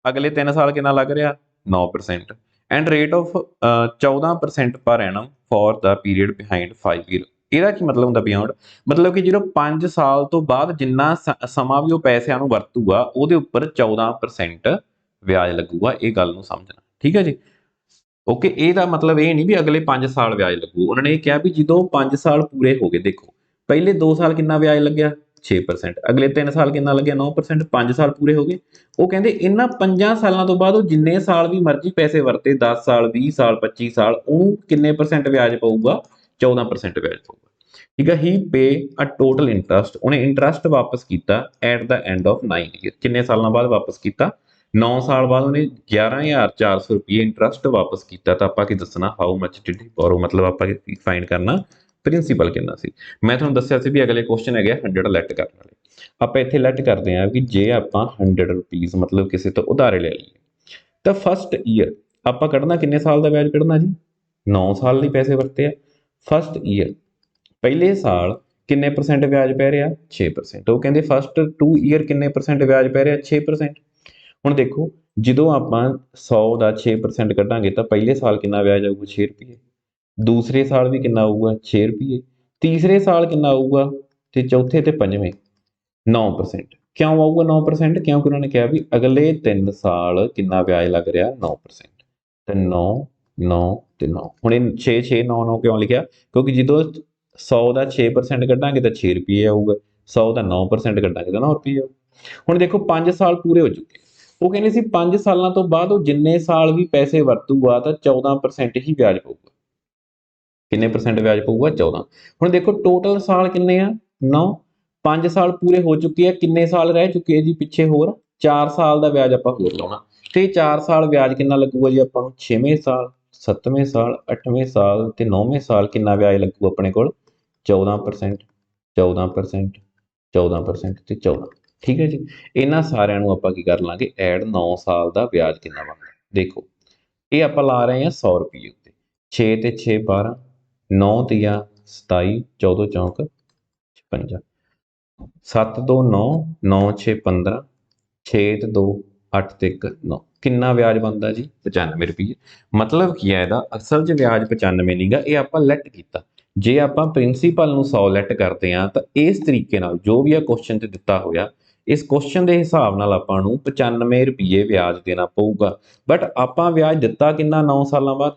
ਅਗਲੇ 3 ਸਾਲ ਕਿੰਨਾ ਲੱਗ ਰਿਹਾ 9% and rate of 14% per annum for the period behind 5 year. ਇਹਦਾ ਕੀ ਮਤਲਬ ਹੁੰਦਾ ਬਿਯੋਂਡ ਮਤਲਬ ਕਿ ਜਦੋਂ 5 ਸਾਲ ਤੋਂ ਬਾਅਦ ਜਿੰਨਾ ਸਮਾਂ ਵੀ ਉਹ ਪੈਸਿਆਂ ਨੂੰ ਵਰਤੂਗਾ ਉਹਦੇ ਉੱਪਰ 14% ਵਿਆਜ ਲੱਗੂਗਾ ਇਹ ਗੱਲ ਨੂੰ ਸਮਝਣਾ। ਠੀਕ ਹੈ ਜੀ ਓਕੇ ਇਹਦਾ ਮਤਲਬ ਇਹ ਨਹੀਂ ਵੀ ਅਗਲੇ 5 ਸਾਲ ਵਿਆਜ ਲੱਗੂ ਉਹਨਾਂ ਨੇ ਇਹ ਕਿਹਾ ਵੀ ਜਦੋਂ 5 ਸਾਲ ਪੂਰੇ ਹੋ ਗਏ ਦੇਖੋ ਪਹਿਲੇ 2 ਸਾਲ ਕਿੰਨਾ ਵਿਆਜ ਲੱਗਿਆ 6% ਅਗਲੇ 3 ਸਾਲ ਕਿੰਨਾ ਲੱਗਿਆ 9% 5 ਸਾਲ ਪੂਰੇ ਹੋ ਗਏ ਉਹ ਕਹਿੰਦੇ ਇਹਨਾਂ 5 ਸਾਲਾਂ ਤੋਂ ਬਾਅਦ ਉਹ ਜਿੰਨੇ ਸਾਲ ਵੀ ਮਰਜ਼ੀ ਪੈਸੇ ਵਰਤੇ 10 ਸਾਲ 20 ਸਾਲ 25 ਸਾਲ ਉਹਨੂੰ ਕਿੰਨੇ ਪਰਸੈਂਟ ਵਿਆਜ ਪਊਗਾ 14% ਵਿਆਜ ਪਊਗਾ। ਠੀਕ ਹੈ ਹੀ ਪੇ ਅ ਟੋਟਲ ਇੰਟਰਸਟ ਉਹਨੇ ਇੰਟਰਸਟ ਵਾਪਸ ਕੀਤਾ at the end of 9 year ਕਿੰਨੇ ਸਾਲਾਂ ਬਾਅਦ ਵਾਪਸ ਕੀਤਾ 9 ਸਾਲ ਬਾਅਦ ਉਹਨੇ 11,400 ਰੁਪਏ ਇੰਟਰਸਟ ਵਾਪਸ ਕੀਤਾ ਤਾਂ ਆਪਾਂ ਕੀ ਦੱਸਣਾ ਹਾਊ ਮਚ ਡਿਡ ਹੀ ਬੋਰੋ ਮਤਲਬ ਆਪਾਂ ਕੀ ਫਾਈਂਡ ਕਰਨਾ ਪ੍ਰਿੰਸੀਪਲ ਕਿੰਨਾ ਸੀ। ਮੈਂ ਤੁਹਾਨੂੰ ਦੱਸਿਆ ਸੀ ਵੀ ਅਗਲੇ ਕੁਐਸਚਨ ਹੈਗੇ 100 ਲੈਟ ਕਰਨ ਵਾਲੇ ਆਪਾਂ ਇੱਥੇ ਲੈਟ ਕਰਦੇ ਹਾਂ ਵੀ ਜੇ ਆਪਾਂ 100 ਰੁਪੀਸ ਮਤਲਬ ਕਿਸੇ ਤੋਂ ਉਧਾਰੇ ਲੈ ਲਈਏ ਤਾਂ ਫਸਟ ਈਅਰ ਆਪਾਂ ਕੱਢਣਾ ਕਿੰਨੇ ਸਾਲ ਦਾ ਵਿਆਜ ਕੱਢਣਾ ਜੀ 9 ਸਾਲ ਲਈ ਪੈਸੇ ਵਰਤੇ ਆ ਫਸਟ ਈਅਰ ਪਹਿਲੇ ਸਾਲ ਕਿੰਨੇ ਪਰਸੈਂਟ ਵਿਆਜ ਪੈ ਰਿਹਾ 6% ਉਹ ਕਹਿੰਦੇ ਫਸਟ 2 ਈਅਰ ਕਿੰਨੇ ਪਰਸੈਂਟ ਵਿਆਜ ਪੈ ਰਿਹਾ 6%। ਹੁਣ ਦੇਖੋ ਜਦੋਂ ਆਪਾਂ 100 ਦਾ 6% ਕੱਢਾਂਗੇ ਤਾਂ ਪਹਿਲੇ ਸਾਲ ਕਿੰਨਾ ਵਿਆਜ ਆਊਗਾ 6 ਰੁਪਏ ਦੂਸਰੇ ਸਾਲ ਵੀ ਕਿੰਨਾ ਆਊਗਾ 6 ਰੁਪਏ ਤੀਸਰੇ ਸਾਲ ਕਿੰਨਾ ਆਊਗਾ ਤੇ ਚੌਥੇ ਤੇ ਪੰਜਵੇਂ 9% ਕਿਉਂ ਆਊਗਾ 9% ਕਿਉਂਕਿ ਉਹਨਾਂ ਨੇ ਕਿਹਾ ਵੀ ਅਗਲੇ 3 ਸਾਲ ਕਿੰਨਾ ਵਿਆਜ ਲੱਗ ਰਿਹਾ 9% ਤੇ 9 9 ਤੇ 9 ਹੁਣ ਇਹ 6 6 9 9 ਕਿਉਂ ਲਿਖਿਆ ਕਿਉਂਕਿ ਜਦੋਂ 100 ਦਾ 6% ਕੱਢਾਂਗੇ ਤਾਂ 6 ਰੁਪਏ ਆਊਗਾ 100 ਦਾ 9% ਕੱਢਾਂਗੇ ਤਾਂ 9 ਰੁਪਏ ਆਊਗਾ। ਹੁਣ ਦੇਖੋ 5 ਸਾਲ ਪੂਰੇ ਹੋ ਚੁੱਕੇ ਉਹ ਕਹਿੰਦੇ ਸੀ 5 ਸਾਲਾਂ ਤੋਂ ਬਾਅਦ ਉਹ ਜਿੰਨੇ ਸਾਲ ਵੀ ਪੈਸੇ ਵਰਤੂਗਾ ਤਾਂ 14% ਹੀ ਵਿਆਜ ਪਊਗਾ ਕਿੰਨੇ ਪਰਸੈਂਟ ਵਿਆਜ ਪਊਗਾ 14। ਹੁਣ ਦੇਖੋ ਟੋਟਲ ਸਾਲ ਕਿੰਨੇ ਆ 9 5 ਸਾਲ ਪੂਰੇ ਹੋ ਚੁੱਕੇ ਆ ਕਿੰਨੇ ਸਾਲ ਰਹਿ ਚੁੱਕੇ ਆ ਜੀ ਪਿੱਛੇ ਹੋਰ 4 ਸਾਲ ਦਾ ਵਿਆਜ ਆਪਾਂ ਹੋਰ ਲਾਉਣਾ ਤੇ 4 ਸਾਲ ਵਿਆਜ ਕਿੰਨਾ ਲੱਗੂਗਾ ਜੀ ਆਪਾਂ ਨੂੰ 6ਵੇਂ ਸਾਲ 7ਵੇਂ ਸਾਲ 8ਵੇਂ ਸਾਲ ਤੇ 9ਵੇਂ ਸਾਲ ਕਿੰਨਾ ਵਿਆਜ ਲੱਗੂ ਆਪਣੇ ਕੋਲ 14% 14% 14% ਤੇ 14। ਠੀਕ ਹੈ ਜੀ ਇਹਨਾਂ ਸਾਰਿਆਂ ਨੂੰ ਆਪਾਂ ਕੀ ਕਰ ਲਾਂਗੇ ਐਡ 9 ਸਾਲ ਦਾ ਵਿਆਜ ਕਿੰਨਾ ਬਣਦਾ ਦੇਖੋ ਇਹ ਆਪਾਂ ਲਾ ਰਹੇ ਹਾਂ 100 ਰੁਪਏ ਉੱਤੇ 6 ਤੇ 6 12 9 ਤੀਆ 27 14 ਚੌਂਕ 56 7 2 9 9 6 15 6 ਤੇ 2 8 ਤੇ 1 9 ਕਿੰਨਾ ਵਿਆਜ ਬਣਦਾ ਜੀ 95 ਰੁਪਏ। ਮਤਲਬ ਕੀ ਹੈ ਇਹਦਾ ਅਸਲ 'ਚ ਵਿਆਜ 95 ਨਹੀਂਗਾ ਇਹ ਆਪਾਂ ਲੈਟ ਕੀਤਾ ਜੇ ਆਪਾਂ ਪ੍ਰਿੰਸੀਪਲ ਨੂੰ 100 ਲੈਟ ਕਰਦੇ ਆ ਤਾਂ ਇਸ ਤਰੀਕੇ ਨਾਲ ਜੋ ਵੀ ਆ ਕੁਐਸਚਨ ਤੇ ਦਿੱਤਾ ਹੋਇਆ ਇਸ ਕੁਐਸਚਨ ਦੇ ਹਿਸਾਬ ਨਾਲ ਆਪਾਂ ਨੂੰ 95 ਰੁਪਏ ਵਿਆਜ ਦੇਣਾ ਪਊਗਾ। ਬਟ ਆਪਾਂ ਵਿਆਜ ਦਿੱਤਾ ਕਿੰਨਾ 9 ਸਾਲਾਂ ਬਾਅਦ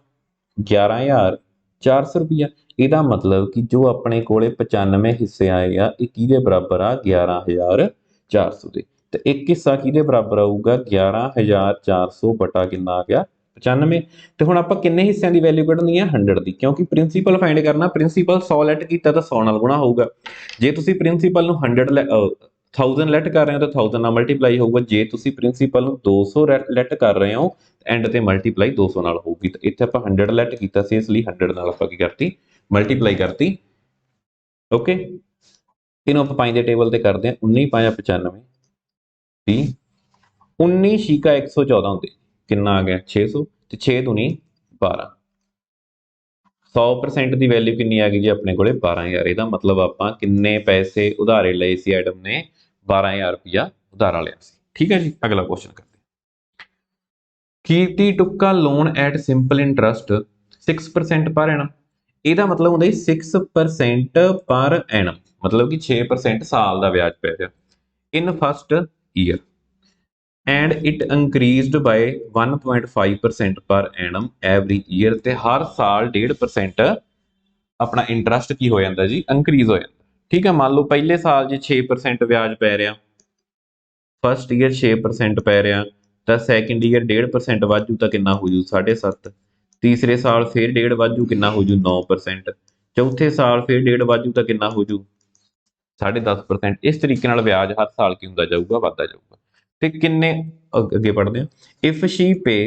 11,400 ਰੁਪਇਆ। ਇਹਦਾ ਮਤਲਬ ਕਿ ਜੋ ਆਪਣੇ ਕੋਲੇ 95 ਹਿੱਸੇ ਆਏ ਆ ਇਹ ਕਿਹਦੇ ਬਰਾਬਰ ਆ 11,400 ਦੇ। ਤੇ ਇੱਕ ਹਿੱਸਾ ਕਿਹਦੇ ਬਰਾਬਰ ਆਊਗਾ 11,400 ਬਟਾ ਕਿੰਨਾ ਆ ਗਿਆ 95। ਤੇ ਹੁਣ ਆਪਾਂ ਕਿੰਨੇ ਹਿੱਸਿਆਂ ਦੀ ਵੈਲਿਊ ਕੱਢਣੀ ਹੈ 100 ਦੀ, ਕਿਉਂਕਿ ਪ੍ਰਿੰਸੀਪਲ ਫਾਈਂਡ ਕਰਨਾ, ਪ੍ਰਿੰਸੀਪਲ 100 ਲੈਟ ਕੀਤਾ ਤਾਂ 100 ਨਾਲ ਗੁਣਾ ਹੋਊਗਾ। ਜੇ ਤੁਸੀਂ ਪ੍ਰਿੰਸੀਪਲ ਨੂੰ 1000 ਲੈਟ ਕਰ ਰਹੇ ਹੋ ਤਾਂ 1000 ਨਾਲ ਮਲਟੀਪਲਾਈ ਹੋਊਗਾ। ਜੇ ਤੁਸੀਂ ਪ੍ਰਿੰਸੀਪਲ ਨੂੰ 200 ਲੈਟ ਕਰ ਰਹੇ ਹੋ ਐਂਡ ਤੇ ਮਲਟੀਪਲਾਈ 200 ਨਾਲ ਹੋਊਗੀ। ਤਾਂ ਇੱਥੇ ਆਪਾਂ 100 ਲੈਟ ਕੀਤਾ ਸੀ ਇਸ ਲਈ 100 ਨਾਲ ਆਪਾਂ ਕੀ ਕਰਤੀ ਮਲਟੀਪਲਾਈ ਕਰਤੀ। ਓਕੇ, ਇਹਨੂੰ ਆਪਾਂ ਪਾਈ ਦੇ ਟੇਬਲ ਤੇ ਕਰਦੇ ਹਾਂ 19 5 95 30 19 ਛੀਕਾ 114 ਹੁੰਦੇ ਕਿੰਨਾ ਆ ਗਿਆ 600 ਤੇ 6 ਦੂਣੀ 12। 100% ਦੀ ਵੈਲਿਊ ਕਿੰਨੀ ਆ ਗਈ ਜੀ ਆਪਣੇ ਕੋਲੇ 12000। ਇਹਦਾ ਮਤਲਬ ਆਪਾਂ ਕਿੰਨੇ ਪੈਸੇ ਉਧਾਰੇ ਲਏ ਸੀ ਐਡਮ ਨੇ 12000 ਰੁਪਇਆ ਉਧਾਰਾ ਲਿਆ ਸੀ। ਠੀਕ ਹੈ ਜੀ, ਅਗਲਾ ਕੁਐਸਚਨ ਕਰਦੇ ਹਾਂ। ਕੀਰਤੀ ਟੁੱਕਾ ਲੋਨ ਐਟ ਸਿੰਪਲ ਇੰਟਰਸਟ 6% ਪਰ ਐਨਮ। ਇਹਦਾ ਮਤਲਬ ਹੁੰਦਾ ਜੀ 6% ਪਰ ਐਨਮ, ਮਤਲਬ ਕਿ 6% ਸਾਲ ਦਾ ਵਿਆਜ ਪੈ ਰਿਹਾ ਇਨ ਫਸਟ ਈਅਰ ਐਂਡ ਇਟ ਇੰਕਰੀਜ਼ਡ ਬਾਈ 1.5% ਪਰ ਐਨਮ ਐਵਰੀ ਈਅਰ। ਤੇ ਹਰ ਸਾਲ 1.5% ਆਪਣਾ ਇੰਟਰਸਟ ਕੀ ਹੋ ਜਾਂਦਾ ਜੀ ਇੰਕਰੀਜ਼ ਹੋ ਜਾਂਦਾ। ਠੀਕ ਹੈ, ਮੰਨ ਲਓ ਪਹਿਲੇ ਸਾਲ ਜੇ 6% ਵਿਆਜ ਪੈ ਰਿਹਾ, ਫਸਟ ਈਅਰ 6% ਪੈ ਰਿਹਾ ਤਾਂ ਸੈਕਿੰਡ ਈਅਰ 1.5% ਵਾਧੂ ਤਾਂ ਕਿੰਨਾ ਹੋ ਜੂ 7.5। ਤੀਸਰੇ ਸਾਲ ਫਿਰ 1.5 ਵਾਧੂ ਕਿੰਨਾ ਹੋ ਜੂ 9%। ਚੌਥੇ ਸਾਲ ਫਿਰ 1.5 ਵਾਧੂ ਤਾਂ ਕਿੰਨਾ ਹੋ ਜੂ 10.5%। ਇਸ ਤਰੀਕੇ ਨਾਲ ਵਿਆਜ ਹਰ ਸਾਲ ਕੀ ਹੁੰਦਾ ਜਾਊਗਾ ਵੱਧਦਾ ਜਾਊਗਾ। ਤੇ ਕਿੰਨੇ ਅੱਗੇ ਪੜ੍ਹਦੇ ਹਾਂ। If Shri pay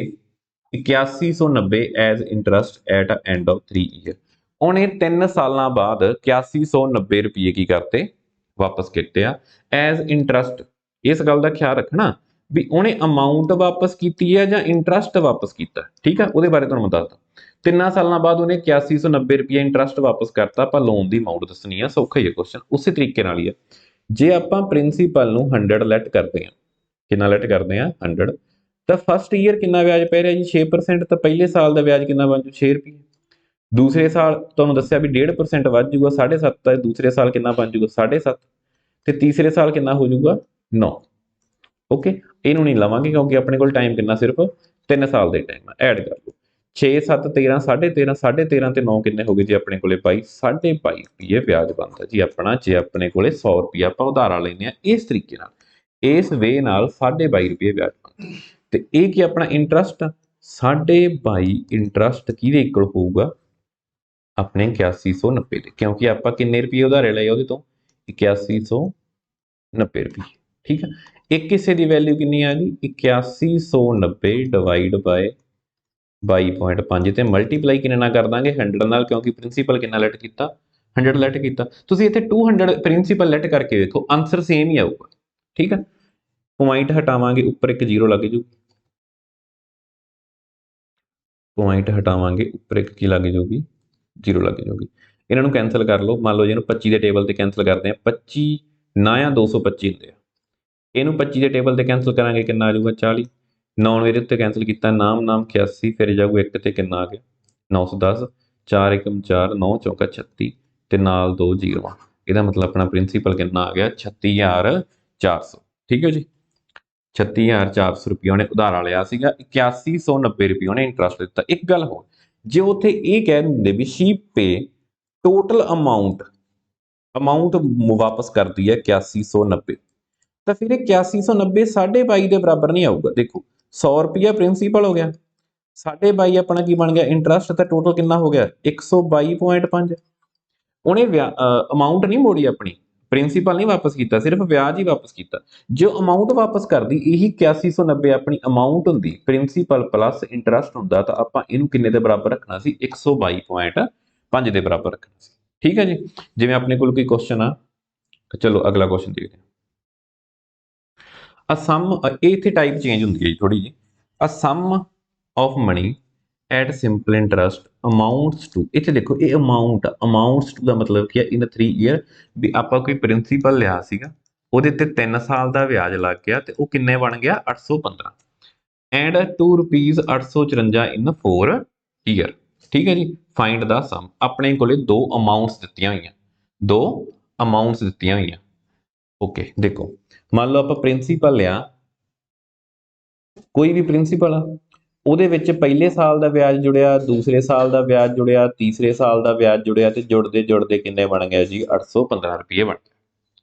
8190 as interest at end of 3 year. ਉਹਨੇ 3 ਸਾਲਾਂ ਬਾਅਦ 8190 ਰੁਪਏ ਕੀ ਕਰਤੇ ਵਾਪਸ ਕੀਤੇ ਆ ਐਜ਼ ਇੰਟਰਸਟ। ਇਸ ਗੱਲ ਦਾ ਖਿਆਲ ਰੱਖਣਾ ਵੀ ਉਹਨੇ ਅਮਾਉਂਟ ਵਾਪਸ ਕੀਤੀ ਹੈ ਜਾਂ ਇੰਟਰਸਟ ਵਾਪਸ ਕੀਤਾ। ਠੀਕ ਆ, ਉਹਦੇ ਬਾਰੇ ਤੁਹਾਨੂੰ ਮੈਂ ਦੱਸਦਾ। 3 ਸਾਲਾਂ ਬਾਅਦ ਉਹਨੇ 8190 ਰੁਪਏ ਇੰਟਰਸਟ ਵਾਪਸ ਕਰਤਾ। ਆਪਾਂ ਲੋਨ ਦੀ ਅਮਾਉਂਟ ਦੱਸਣੀ ਆ, ਸੌਖਾ ਹੀ ਹੈ ਕੁਐਸਚਨ, ਉਸੇ ਤਰੀਕੇ ਨਾਲ ਹੀ ਆ। ਜੇ ਆਪਾਂ ਪ੍ਰਿੰਸੀਪਲ ਨੂੰ 100 ਲੈਟ ਕਰਦੇ ਹਾਂ, ਕਿੰਨਾ ਲੈਟ ਕਰਦੇ ਆ 100, ਤਾਂ ਫਸਟ ਈਅਰ ਕਿੰਨਾ ਵਿਆਜ ਪੈ ਰਿਹਾ ਜੀ 6%। ਤਾਂ ਪਹਿਲੇ ਸਾਲ ਦਾ ਵਿਆਜ ਕਿੰਨਾ ਬਣ ਜੂ 6 ਰੁਪਏ। ਦੂਸਰੇ ਸਾਲ ਤੁਹਾਨੂੰ ਦੱਸਿਆ ਵੀ 1.5% ਵੱਧ ਜੂਗਾ 7.5। ਤਾਂ ਦੂਸਰੇ ਸਾਲ ਕਿੰਨਾ ਬਣ ਜੂਗਾ 7.5। ਤੇ ਤੀਸਰੇ ਸਾਲ ਕਿੰਨਾ ਹੋ ਜੂਗਾ 9। ਓਕੇ, ਇਹਨੂੰ ਨਹੀਂ ਲਵਾਂਗੇ ਕਿਉਂਕਿ ਆਪਣੇ ਕੋਲ ਟਾਈਮ ਕਿੰਨਾ ਸਿਰਫ 3 ਸਾਲ ਦੇ ਟਾਈਮ ਐਡ ਕਰ ਲਓ। 6 7 13 13.5 13.5 ਤੇ 9 ਕਿੰਨੇ ਹੋ ਗਏ ਜੀ ਆਪਣੇ ਕੋਲੇ 22 22.5 ਰੁਪਏ ਵਿਆਜ ਬਣਦਾ ਜੀ ਆਪਣਾ। ਜੇ ਆਪਣੇ ਕੋਲੇ 100 ਰੁਪਏ ਆਪਾਂ ਉਧਾਰਾ ਲੈਂਦੇ ਆ ਇਸ ਤਰੀਕੇ ਨਾਲ, ਇਸ ਵੇ ਨਾਲ 22.5 ਰੁਪਏ ਵਿਆਜ ਬਣਦਾ। ਤੇ ਇਹ ਕੀ ਆਪਣਾ ਇੰਟਰਸਟ 22.5 ਇੰਟਰਸਟ ਕਿਹਦੇ ਇਕੁਅਲ ਹੋਊਗਾ ਆਪਣੇ 8190 ਦੇ, ਕਿਉਂਕਿ ਆਪਾਂ ਕਿੰਨੇ ਰੁਪਏ ਉਧਾਰੇ ਲਏ ਉਹਦੇ ਤੋਂ 8190 ਰੁਪਏ। ਠੀਕ ਹੈ, ਇੱਕ ਹਿੱਸੇ ਦੀ ਵੈਲਿਊ ਕਿੰਨੀ ਆ ਗਈ 8190 ਡਿਵਾਈਡ ਬਾਏ 22.5 ਤੇ ਮਲਟੀਪਲਾਈ ਕਿੰਨੇ ਨਾਲ ਕਰ ਦਾਂਗੇ 100 ਨਾਲ, ਕਿਉਂਕਿ ਪ੍ਰਿੰਸੀਪਲ ਕਿੰਨਾ ਲੈਟ ਕੀਤਾ 100 ਲੈਟ ਕੀਤਾ। ਤੁਸੀਂ ਇੱਥੇ 200 ਪ੍ਰਿੰਸੀਪਲ ਲੈਟ ਕਰਕੇ ਵੇਖੋ ਆਨਸਰ ਸੇਮ ਹੀ ਆਊਗਾ। ਠੀਕ ਹੈ, ਪੁਆਇੰਟ ਹਟਾਵਾਂਗੇ ਉੱਪਰ ਇੱਕ ਜ਼ੀਰੋ ਲੱਗ ਜੂ, ਪੁਆਇੰਟ ਹਟਾਵਾਂਗੇ ਉੱਪਰ ਇੱਕ ਕੀ ਲੱਗ ਜੂਗੀ ਜ਼ੀਰੋ ਲੱਗ ਜੂਗੀ। ਇਹਨਾਂ ਨੂੰ ਕੈਂਸਲ ਕਰ ਲਓ। ਮੰਨ ਲਓ ਜਿਹਨੂੰ 25 ਦੇ ਟੇਬਲ ਤੇ ਕੈਂਸਲ ਕਰਦੇ ਆ 25 ਨਾ ਆ 225 ਹੁੰਦੇ ਆ, ਇਹਨੂੰ 25 ਦੇ ਟੇਬਲ ਤੇ ਕੈਂਸਲ ਕਰਾਂਗੇ ਕਿੰਨਾ ਆ ਜਾਊਗਾ 40। 9 ਇਹਦੇ ਉੱਤੇ ਕੈਂਸਲ ਕੀਤਾ ਨਾਮ 81 ਫਿਰ ਜਾਊਗਾ ਇੱਕ ਤੇ ਕਿੰਨਾ ਆ ਗਿਆ 910 4 1 4 9 ਚੌਕਾ 36 ਤੇ ਨਾਲ 2 ਜ਼ੀਰੋ। ਇਹਦਾ ਮਤਲਬ ਆਪਣਾ ਪ੍ਰਿੰਸੀਪਲ ਕਿੰਨਾ ਆ ਗਿਆ 36400। ਠੀਕ ਹੈ ਜੀ, 36400 ਰੁਪਏ ਉਹਨੇ ਉਧਾਰਾ ਲਿਆ ਸੀਗਾ, 8190 ਰੁਪਏ ਉਹਨੇ ਇੰਟਰਸਟ ਦਿੱਤਾ। ਇੱਕ ਗੱਲ ਹੋਰ, ਜੇ ਉੱਥੇ ਇਹ ਕਹਿ ਦਿੰਦੇ ਵੀ ਸ਼ੀ ਪੇ ਟੋਟਲ ਅਮਾਉਂਟ ਵਾਪਸ ਕਰਦੀ ਹੈ 8190, ਤਾਂ ਫਿਰ ਇਹ 8190 22.5 ਦੇ ਬਰਾਬਰ ਨਹੀਂ ਆਊਗਾ। ਦੇਖੋ 100 ਰੁਪਇਆ ਪ੍ਰਿੰਸੀਪਲ ਹੋ ਗਿਆ, 22.5 ਆਪਣਾ ਕੀ ਬਣ ਗਿਆ ਇੰਟਰਸਟ, ਤਾਂ ਟੋਟਲ ਕਿੰਨਾ ਹੋ ਗਿਆ 122.5। ਉਹਨੇ ਅਮਾਉਂਟ ਨਹੀਂ ਮੋੜੀ ਆਪਣੀ, ਪ੍ਰਿੰਸੀਪਲ ਨਹੀਂ ਵਾਪਸ ਕੀਤਾ, ਸਿਰਫ ਵਿਆਜ ਹੀ ਵਾਪਸ ਕੀਤਾ। ਜੋ ਅਮਾਉਂਟ ਵਾਪਸ ਕਰਦੀ ਇਹੀ 8190 ਆਪਣੀ ਅਮਾਉਂਟ ਹੁੰਦੀ, ਪ੍ਰਿੰਸੀਪਲ ਪਲੱਸ ਇੰਟਰਸਟ ਹੁੰਦਾ, ਤਾਂ ਆਪਾਂ ਇਹਨੂੰ ਕਿੰਨੇ ਦੇ ਬਰਾਬਰ ਰੱਖਣਾ ਸੀ 122.5 ਦੇ ਬਰਾਬਰ ਰੱਖਣਾ ਸੀ। ਠੀਕ ਹੈ ਜੀ, ਜਿਵੇਂ ਆਪਣੇ ਕੋਲ ਕੋਈ ਕੁਐਸਚਨ ਆ, ਚਲੋ ਅਗਲਾ ਕੁਐਸਚਨ ਦੇਖਦੇ ਹਾਂ। a sum ਇਹ ਇੱਥੇ ਟਾਈਪ ਚੇਂਜ ਹੁੰਦੀ ਹੈ ਜੀ ਥੋੜੀ ਜੀ। a sum of money at simple interest amounts to, ਇੱਥੇ ਦੇਖੋ ਇਹ amounts to ਦਾ ਮਤਲਬ ਕੀ ਹੈ in 3 year, ਵੀ ਆਪਾਂ ਕੋਈ ਪ੍ਰਿੰਸੀਪਲ ਲਿਆ ਸੀਗਾ ਉਹਦੇ ਤੇ 3 ਸਾਲ ਦਾ ਵਿਆਜ ਲੱਗ ਗਿਆ ਤੇ ਉਹ ਕਿੰਨੇ ਬਣ ਗਿਆ 815 ਐਂਡ 2 ਰੁਪੀਸ 854 in 4 year। ਠੀਕ ਹੈ ਜੀ, फाइंड द सम अपने कोले दो अमाउंट्स दित्तियां होईयां दो अमाउंट्स दित्तियां होईयां ओके देखो मान लो आप प्रिंसीपल लिया कोई भी प्रिंसीपल आ ਉਹਦੇ ਵਿੱਚ ਪਹਿਲੇ ਸਾਲ ਦਾ ਵਿਆਜ ਜੁੜਿਆ ਦੂਸਰੇ ਸਾਲ ਦਾ ਵਿਆਜ ਜੁੜਿਆ ਤੀਸਰੇ ਸਾਲ ਦਾ ਵਿਆਜ ਜੁੜਿਆ ਤੇ ਜੁੜਦੇ ਜੁੜਦੇ ਕਿੰਨੇ ਬਣ ਗਿਆ ਜੀ 815 ਰੁਪਏ ਬਣ ਗਿਆ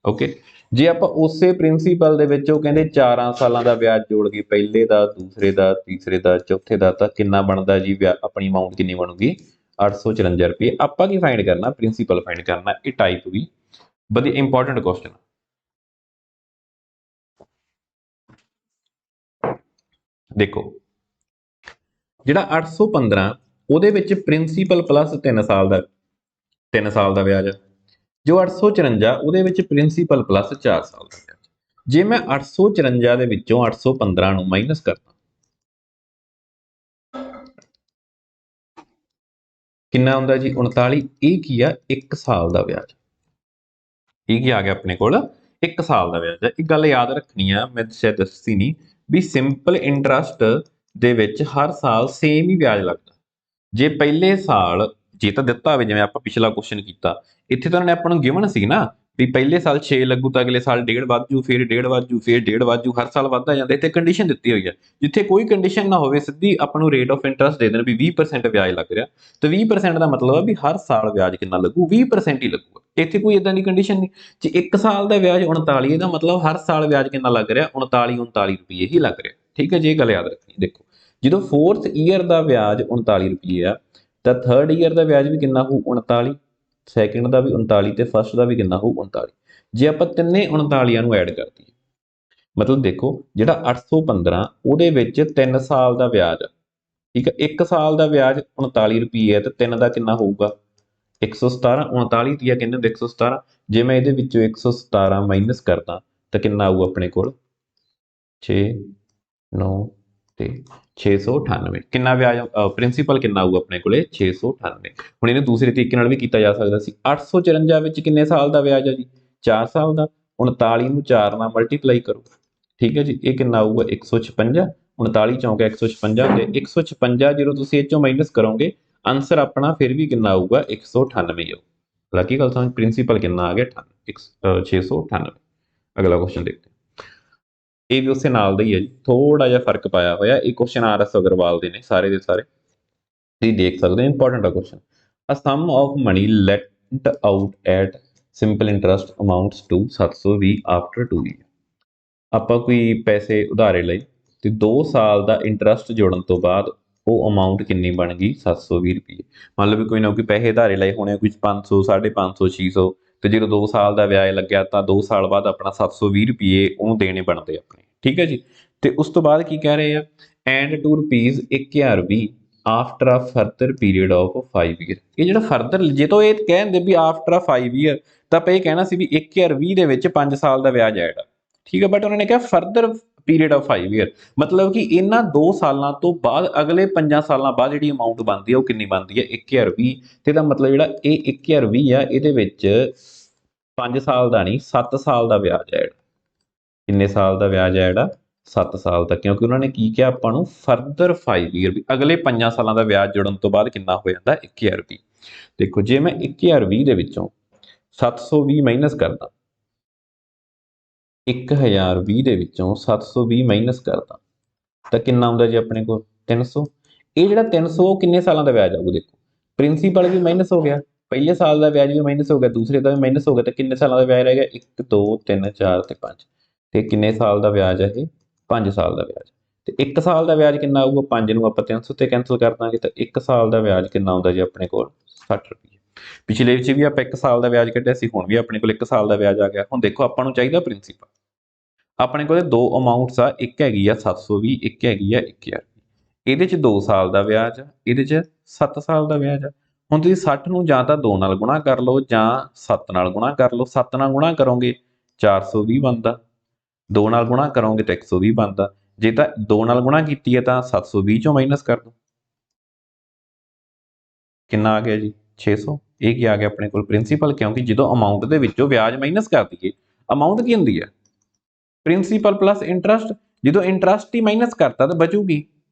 ਓਕੇ ਜੇ ਆਪਾਂ ਉਸੇ ਪ੍ਰਿੰਸੀਪਲ ਦੇ ਵਿੱਚ ਉਹ ਕਹਿੰਦੇ 4 ਸਾਲਾਂ ਦਾ ਵਿਆਜ ਜੋੜ ਗਏ ਪਹਿਲੇ ਦਾ ਦੂਸਰੇ ਦਾ ਤੀਸਰੇ ਦਾ ਚੌਥੇ ਦਾ ਤਾਂ ਕਿੰਨਾ ਬਣਦਾ ਜੀ ਆਪਣੀ ਅਮਾਉਂਟ ਕਿੰਨੀ ਬਣੂਗੀ 854 ਰੁਪਏ ਆਪਾਂ ਕੀ ਫਾਈਂਡ ਕਰਨਾ ਪ੍ਰਿੰਸੀਪਲ ਫਾਈਂਡ ਕਰਨਾ ਇਹ ਟਾਈਪ ਵੀ ਵਧੀਆ ਇੰਪੋਰਟੈਂਟ ਕੁਐਸਚਨ ਦੇਖੋ ਜਿਹੜਾ 815 ਉਹਦੇ ਵਿੱਚ ਪ੍ਰਿੰਸੀਪਲ ਪਲੱਸ 3 ਸਾਲ ਦਾ ਵਿਆਜ ਜੋ 854 ਉਹਦੇ ਵਿੱਚ ਪ੍ਰਿੰਸੀਪਲ ਪਲੱਸ 4 ਸਾਲ ਦਾ ਵਿਆਜ ਜੇ ਮੈਂ 854 ਦੇ ਵਿੱਚੋਂ 815 ਨੂੰ ਮਾਈਨਸ ਕਰਦਾ ਕਿੰਨਾ ਹੁੰਦਾ ਜੀ 39 ਇਹ ਕੀ ਆ 1 ਸਾਲ ਦਾ ਵਿਆਜ ਇਹ ਕੀ ਆ ਗਿਆ ਆਪਣੇ ਕੋਲ 1 ਸਾਲ ਦਾ ਵਿਆਜ ਹੈ ਇਹ ਗੱਲ ਯਾਦ ਰੱਖਣੀ ਆ ਮੈਂ ਸ਼ਾਇਦ ਦੱਸੀ ਨਹੀਂ ਵੀ ਸਿੰਪਲ ਇੰਟਰਸਟ ਦੇ ਵਿੱਚ ਹਰ ਸਾਲ ਸੇਮ ਹੀ ਵਿਆਜ ਲੱਗਦਾ ਜੇ ਪਹਿਲੇ ਸਾਲ ਜੇ ਤਾਂ ਦਿੱਤਾ ਹੋਵੇ ਜਿਵੇਂ ਆਪਾਂ ਪਿਛਲਾ ਕੁਐਸਚਨ ਕੀਤਾ ਇੱਥੇ ਤਾਂ ਉਹਨਾਂ ਨੇ ਆਪਾਂ ਨੂੰ ਗਿਵਨ ਸੀ ਨਾ ਵੀ ਪਹਿਲੇ ਸਾਲ 6 ਲੱਗੂ ਤਾਂ ਅਗਲੇ ਸਾਲ 1.5 ਵੱਧ ਜੂ ਫਿਰ 1.5 ਵੱਧ ਜੂ ਫਿਰ 1.5 ਵੱਧ ਜੂ ਹਰ ਸਾਲ ਵੱਧਦਾ ਜਾਂਦਾ ਇੱਥੇ ਕੰਡੀਸ਼ਨ ਦਿੱਤੀ ਹੋਈ ਹੈ ਜਿੱਥੇ ਕੋਈ ਕੰਡੀਸ਼ਨ ਨਾ ਹੋਵੇ ਸਿੱਧੀ ਆਪਾਂ ਨੂੰ ਰੇਟ ਆਫ ਇੰਟਰਸਟ ਦੇ ਦੇਣ ਵੀ 20% ਵਿਆਜ ਲੱਗ ਰਿਹਾ ਤੇ 20% ਦਾ ਮਤਲਬ ਹੈ ਵੀ ਹਰ ਸਾਲ ਵਿਆਜ ਕਿੰਨਾ ਲੱਗੂ 20% ਹੀ ਲੱਗੂਗਾ ਇੱਥੇ ਕੋਈ ਇਦਾਂ ਦੀ ਕੰਡੀਸ਼ਨ ਨਹੀਂ ਜੇ 1 ਸਾਲ ਦਾ ਵਿਆਜ 39 ਇਹਦਾ ਮਤਲਬ ਹਰ ਸਾਲ ਵਿਆਜ ਕਿੰਨਾ ਲੱਗ ਰਿਹਾ 39 ਰੁਪਏ ਹੀ ਲੱਗ ਰਿਹਾ ਠੀਕ ਹੈ ਜੀ ਇਹ ਗੱਲ ਯਾਦ ਰੱਖਣੀ ਦੇਖੋ ਜਦੋਂ 4th ਈਅਰ ਦਾ ਵਿਆਜ 39 ਰੁਪਏ ਆ ਤਾਂ 3rd ਈਅਰ ਦਾ ਵਿਆਜ ਵੀ ਕਿੰਨਾ ਹੋਊ 39 ਸੈਕਿੰਡ ਦਾ ਵੀ 39 ਤੇ ਫਸਟ ਦਾ ਵੀ ਕਿੰਨਾ ਹੋਊ 39 ਜੇ ਆਪਾਂ ਤਿੰਨੇ 39 ਨੂੰ ਐਡ ਕਰ ਦਈਏ ਮਤਲਬ ਦੇਖੋ ਜਿਹੜਾ 815 ਉਹਦੇ ਵਿੱਚ 3 ਸਾਲ ਦਾ ਵਿਆਜ ਆ ਠੀਕ ਹੈ 1 ਸਾਲ ਦਾ ਵਿਆਜ 39 ਰੁਪਏ ਹੈ ਤੇ 3 ਦਾ ਕਿੰਨਾ ਹੋਊਗਾ 117 39 ਤੀਆ ਕਿੰਨੇ 117 ਜੇ ਮੈਂ ਇਹਦੇ ਵਿੱਚੋਂ 117 ਮਾਈਨਸ ਕਰਦਾ ਤਾਂ ਕਿੰਨਾ ਆਊ ਆਪਣੇ ਕੋਲ 6 9 ਤੇ 698 ਕਿੰਨਾ ਵਿਆਜ ਪ੍ਰਿੰਸੀਪਲ ਕਿੰਨਾ ਆਊ ਆਪਣੇ ਕੋਲੇ 698 ਹੁਣ ਇਹਨੂੰ ਦੂਸਰੇ ਤਰੀਕੇ ਨਾਲ ਵੀ ਕੀਤਾ ਜਾ ਸਕਦਾ ਸੀ 854 ਵਿੱਚ ਕਿੰਨੇ ਸਾਲ ਦਾ ਵਿਆਜ ਆ ਜੀ 4 ਸਾਲ ਦਾ 39 ਨੂੰ 4 ਨਾਲ ਮਲਟੀਪਲਾਈ ਕਰੋ ਠੀਕ ਹੈ ਜੀ ਇਹ ਕਿੰਨਾ ਆਊਗਾ 156 39 ਚੌਂਕਾ 156 ਤੇ 156 ਜਦੋਂ ਤੁਸੀਂ ਇਹ ਚੋਂ ਮਾਈਨਸ ਕਰੋਗੇ ਆਨਸਰ ਆਪਣਾ ਫਿਰ ਵੀ ਕਿੰਨਾ ਆਊਗਾ 198 ਆਊ ਲੱਗੀ ਗੱਲ ਸਮਝ ਪ੍ਰਿੰਸੀਪਲ ਕਿੰਨਾ ਆ ਗਿਆ 698 ਅਗਲਾ ਕੁਐਸਚਨ ਦੇਖਦੇ ਇਹ ਵੀ ਉਸੇ ਨਾਲ ਦਾ ਹੀ ਹੈ ਜੀ ਥੋੜਾ ਜਿਹਾ ਫਰਕ ਪਾਇਆ ਹੋਇਆ ਇਹ ਕੁਐਸਚਨ ਆਰਐਸ ਅਗਰਵਾਲ ਦੇ ਨੇ ਸਾਰੇ ਦੇ ਸਾਰੇ ਤੁਸੀਂ ਦੇਖ ਸਕਦੇ ਹੋ ਇੰਪੋਰਟੈਂਟ ਆ question a sum of money let out at simple interest amounts to 720 after 2 year ਆਪਾਂ ਕੋਈ ਪੈਸੇ ਉਧਾਰੇ ਲਈ ਤੇ 2 ਸਾਲ ਦਾ ਇੰਟਰਸਟ ਜੋੜਨ ਤੋਂ ਬਾਅਦ ਉਹ ਅਮਾਉਂਟ ਕਿੰਨੀ ਬਣ ਗਈ 720 ਰੁਪਏ ਮੰਨ ਲਓ ਵੀ ਕੋਈ ਨਾ ਕੋਈ ਪੈਸੇ ਉਧਾਰੇ ਲਏ ਹੋਣੇ ਕੁਝ 500 550 600 ਤੇ ਜਦੋਂ 2 ਸਾਲ ਦਾ ਵਿਆਜ ਲੱਗਿਆ ਤਾਂ 2 ਸਾਲ ਬਾਅਦ ਆਪਣਾ 720 ਰੁਪਏ ਉਹਨੂੰ ਦੇਣੇ ਬਣਦੇ ਆਪਣੇ ਠੀਕ ਹੈ ਜੀ ਤੇ ਉਸ ਤੋਂ ਬਾਅਦ ਕੀ ਕਹਿ ਰਹੇ ਆ and to rupees 1020 after a further period of 5 year ਇਹ ਜਿਹੜਾ ਫਰਦਰ ਜੇ ਤੋਂ ਇਹ ਕਹਿੰਦੇ ਵੀ ਆਫਟਰ 5 ਈਅਰ ਤਾਂ ਆਪਾਂ ਇਹ ਕਹਿਣਾ ਸੀ ਵੀ 1020 ਦੇ ਵਿੱਚ 5 ਸਾਲ ਦਾ ਵਿਆਜ ਐਡ ਆ ਠੀਕ ਹੈ ਬਟ ਉਹਨਾਂ ਨੇ ਕਿਹਾ ਫਰਦਰ ਪੀਰੀਅਡ ਆਫ 5 ਈਅਰ ਮਤਲਬ ਕਿ ਇਹਨਾਂ 2 ਸਾਲਾਂ ਤੋਂ ਬਾਅਦ ਅਗਲੇ 5 ਸਾਲਾਂ ਬਾਅਦ ਜਿਹੜੀ ਅਮਾਉਂਟ ਬਣਦੀ ਹੈ ਉਹ ਕਿੰਨੀ ਬਣਦੀ ਹੈ 1020 ਤੇ ਇਹਦਾ ਮਤਲਬ ਜਿਹੜਾ ਇਹ 1020 ਆ ਇਹਦੇ ਵਿੱਚ 5 ਸਾਲ ਦਾ ਨਹੀਂ 7 ਸਾਲ ਦਾ ਵਿਆਜ ਐਡ ਕਿੰਨੇ ਸਾਲ ਦਾ ਵਿਆਜ ਐਡ ਆ 7 ਸਾਲ ਦਾ ਕਿਉਂਕਿ ਉਹਨਾਂ ਨੇ ਕੀ ਕਿਹਾ ਆਪਾਂ ਨੂੰ ਫਰਦਰ 5 ਈਅਰ ਵੀ ਅਗਲੇ 5 ਸਾਲਾਂ ਦਾ ਵਿਆਜ ਜੁੜਨ ਤੋਂ ਬਾਅਦ ਕਿੰਨਾ ਹੋ ਜਾਂਦਾ 1020 ਦੇਖੋ ਜੇ ਮੈਂ 1020 ਦੇ ਵਿੱਚੋਂ 720 ਮਾਈਨਸ ਕਰਦਾ 1020 ਦੇ ਵਿੱਚੋਂ 720 ਮਾਈਨਸ ਕਰਦਾ ਤਾਂ ਕਿੰਨਾ ਆਉਂਦਾ ਜੀ ਆਪਣੇ ਕੋਲ 300 ਇਹ ਜਿਹੜਾ 300 ਉਹ ਕਿੰਨੇ ਸਾਲਾਂ ਦਾ ਵਿਆਜ ਆਊਗਾ ਦੇਖੋ ਪ੍ਰਿੰਸੀਪਲ ਵੀ ਮਾਈਨਸ ਹੋ ਗਿਆ ਪਹਿਲੇ ਸਾਲ ਦਾ ਵਿਆਜ ਵੀ ਮਾਈਨਸ ਹੋ ਗਿਆ ਦੂਸਰੇ ਦਾ ਵੀ ਮਾਈਨਸ ਹੋ ਗਿਆ ਤਾਂ ਕਿੰਨੇ ਸਾਲਾਂ ਦਾ ਵਿਆਜ ਰਹਿ ਗਿਆ 1 2 3 4 ਤੇ 5 ਤੇ ਕਿੰਨੇ ਸਾਲ ਦਾ ਵਿਆਜ ਹੈ ਇਹ 5 ਸਾਲ ਦਾ ਵਿਆਜ ਤੇ 1 ਸਾਲ ਦਾ ਵਿਆਜ ਕਿੰਨਾ ਆਊਗਾ 5 ਨੂੰ ਆਪਾਂ 300 ਤੇ ਕੈਂਸਲ ਕਰ ਦਾਂਗੇ ਤਾਂ 1 ਸਾਲ ਦਾ ਵਿਆਜ ਕਿੰਨਾ ਆਉਂਦਾ ਜੀ ਆਪਣੇ ਕੋਲ 60 ਰੁਪਏ ਪਿਛਲੇ ਵਿੱਚ ਵੀ ਆਪਾਂ 1 ਸਾਲ ਦਾ ਵਿਆਜ ਕੱਢਿਆ ਸੀ ਹੁਣ ਵੀ ਆਪਣੇ ਕੋਲ 1 ਸਾਲ ਦਾ ਵਿਆਜ ਆ ਗਿਆ ਹੁਣ ਦੇਖੋ ਆਪਾਂ ਨੂੰ ਚਾਹੀਦਾ ਪ੍ਰਿੰਸੀਪਲ ਆਪਣੇ ਕੋਲੇ ਦੋ ਅਮਾਉਂਟਸ ਆ ਇੱਕ ਹੈਗੀ ਆ 720 ਇੱਕ ਹੈਗੀ ਆ 1000 ਇਹਦੇ ਚ 2 ਸਾਲ ਦਾ ਵਿਆਜ ਆ ਇਹਦੇ ਚ 7 ਸਾਲ ਦਾ ਵਿਆਜ ਆ ਹੁਣ ਤੁਸੀਂ 60 ਨੂੰ ਜਾਂ ਤਾਂ 2 ਨਾਲ ਗੁਣਾ ਕਰ ਲਓ ਜਾਂ 7 ਨਾਲ ਗੁਣਾ ਕਰ ਲਓ 7 ਨਾਲ ਗੁਣਾ ਕਰੋਗੇ 420 ਬਣਦਾ 2 ਨਾਲ ਗੁਣਾ ਕਰੋਗੇ ਤਾਂ 120 ਬਣਦਾ ਜੇ ਤਾਂ 2 ਨਾਲ ਗੁਣਾ ਕੀਤੀ ਹੈ ਤਾਂ 720 ਚੋਂ ਮਾਈਨਸ ਕਰ ਦੋ ਕਿੰਨਾ ਆ ਗਿਆ ਜੀ 600 ਇਹ ਕੀ ਆ ਗਿਆ ਆਪਣੇ ਕੋਲ ਪ੍ਰਿੰਸੀਪਲ ਕਿਉਂਕਿ ਜਦੋਂ ਅਮਾਉਂਟ ਦੇ ਵਿੱਚੋਂ ਵਿਆਜ ਮਾਈਨਸ ਕਰ ਦਈਏ ਅਮਾਉਂਟ ਕੀ ਹੁੰਦੀ ਹੈ ਪ੍ਰਿੰਸੀਪਲ ਪਲੱਸ ਇੰਟਰਸਟ ਜਦੋਂ ਇੰਟਰਸਟ ਹੀ ਮਾਈਨਸ ਕਰਤਾ ਤਾਂ ਬਚੂਗੀ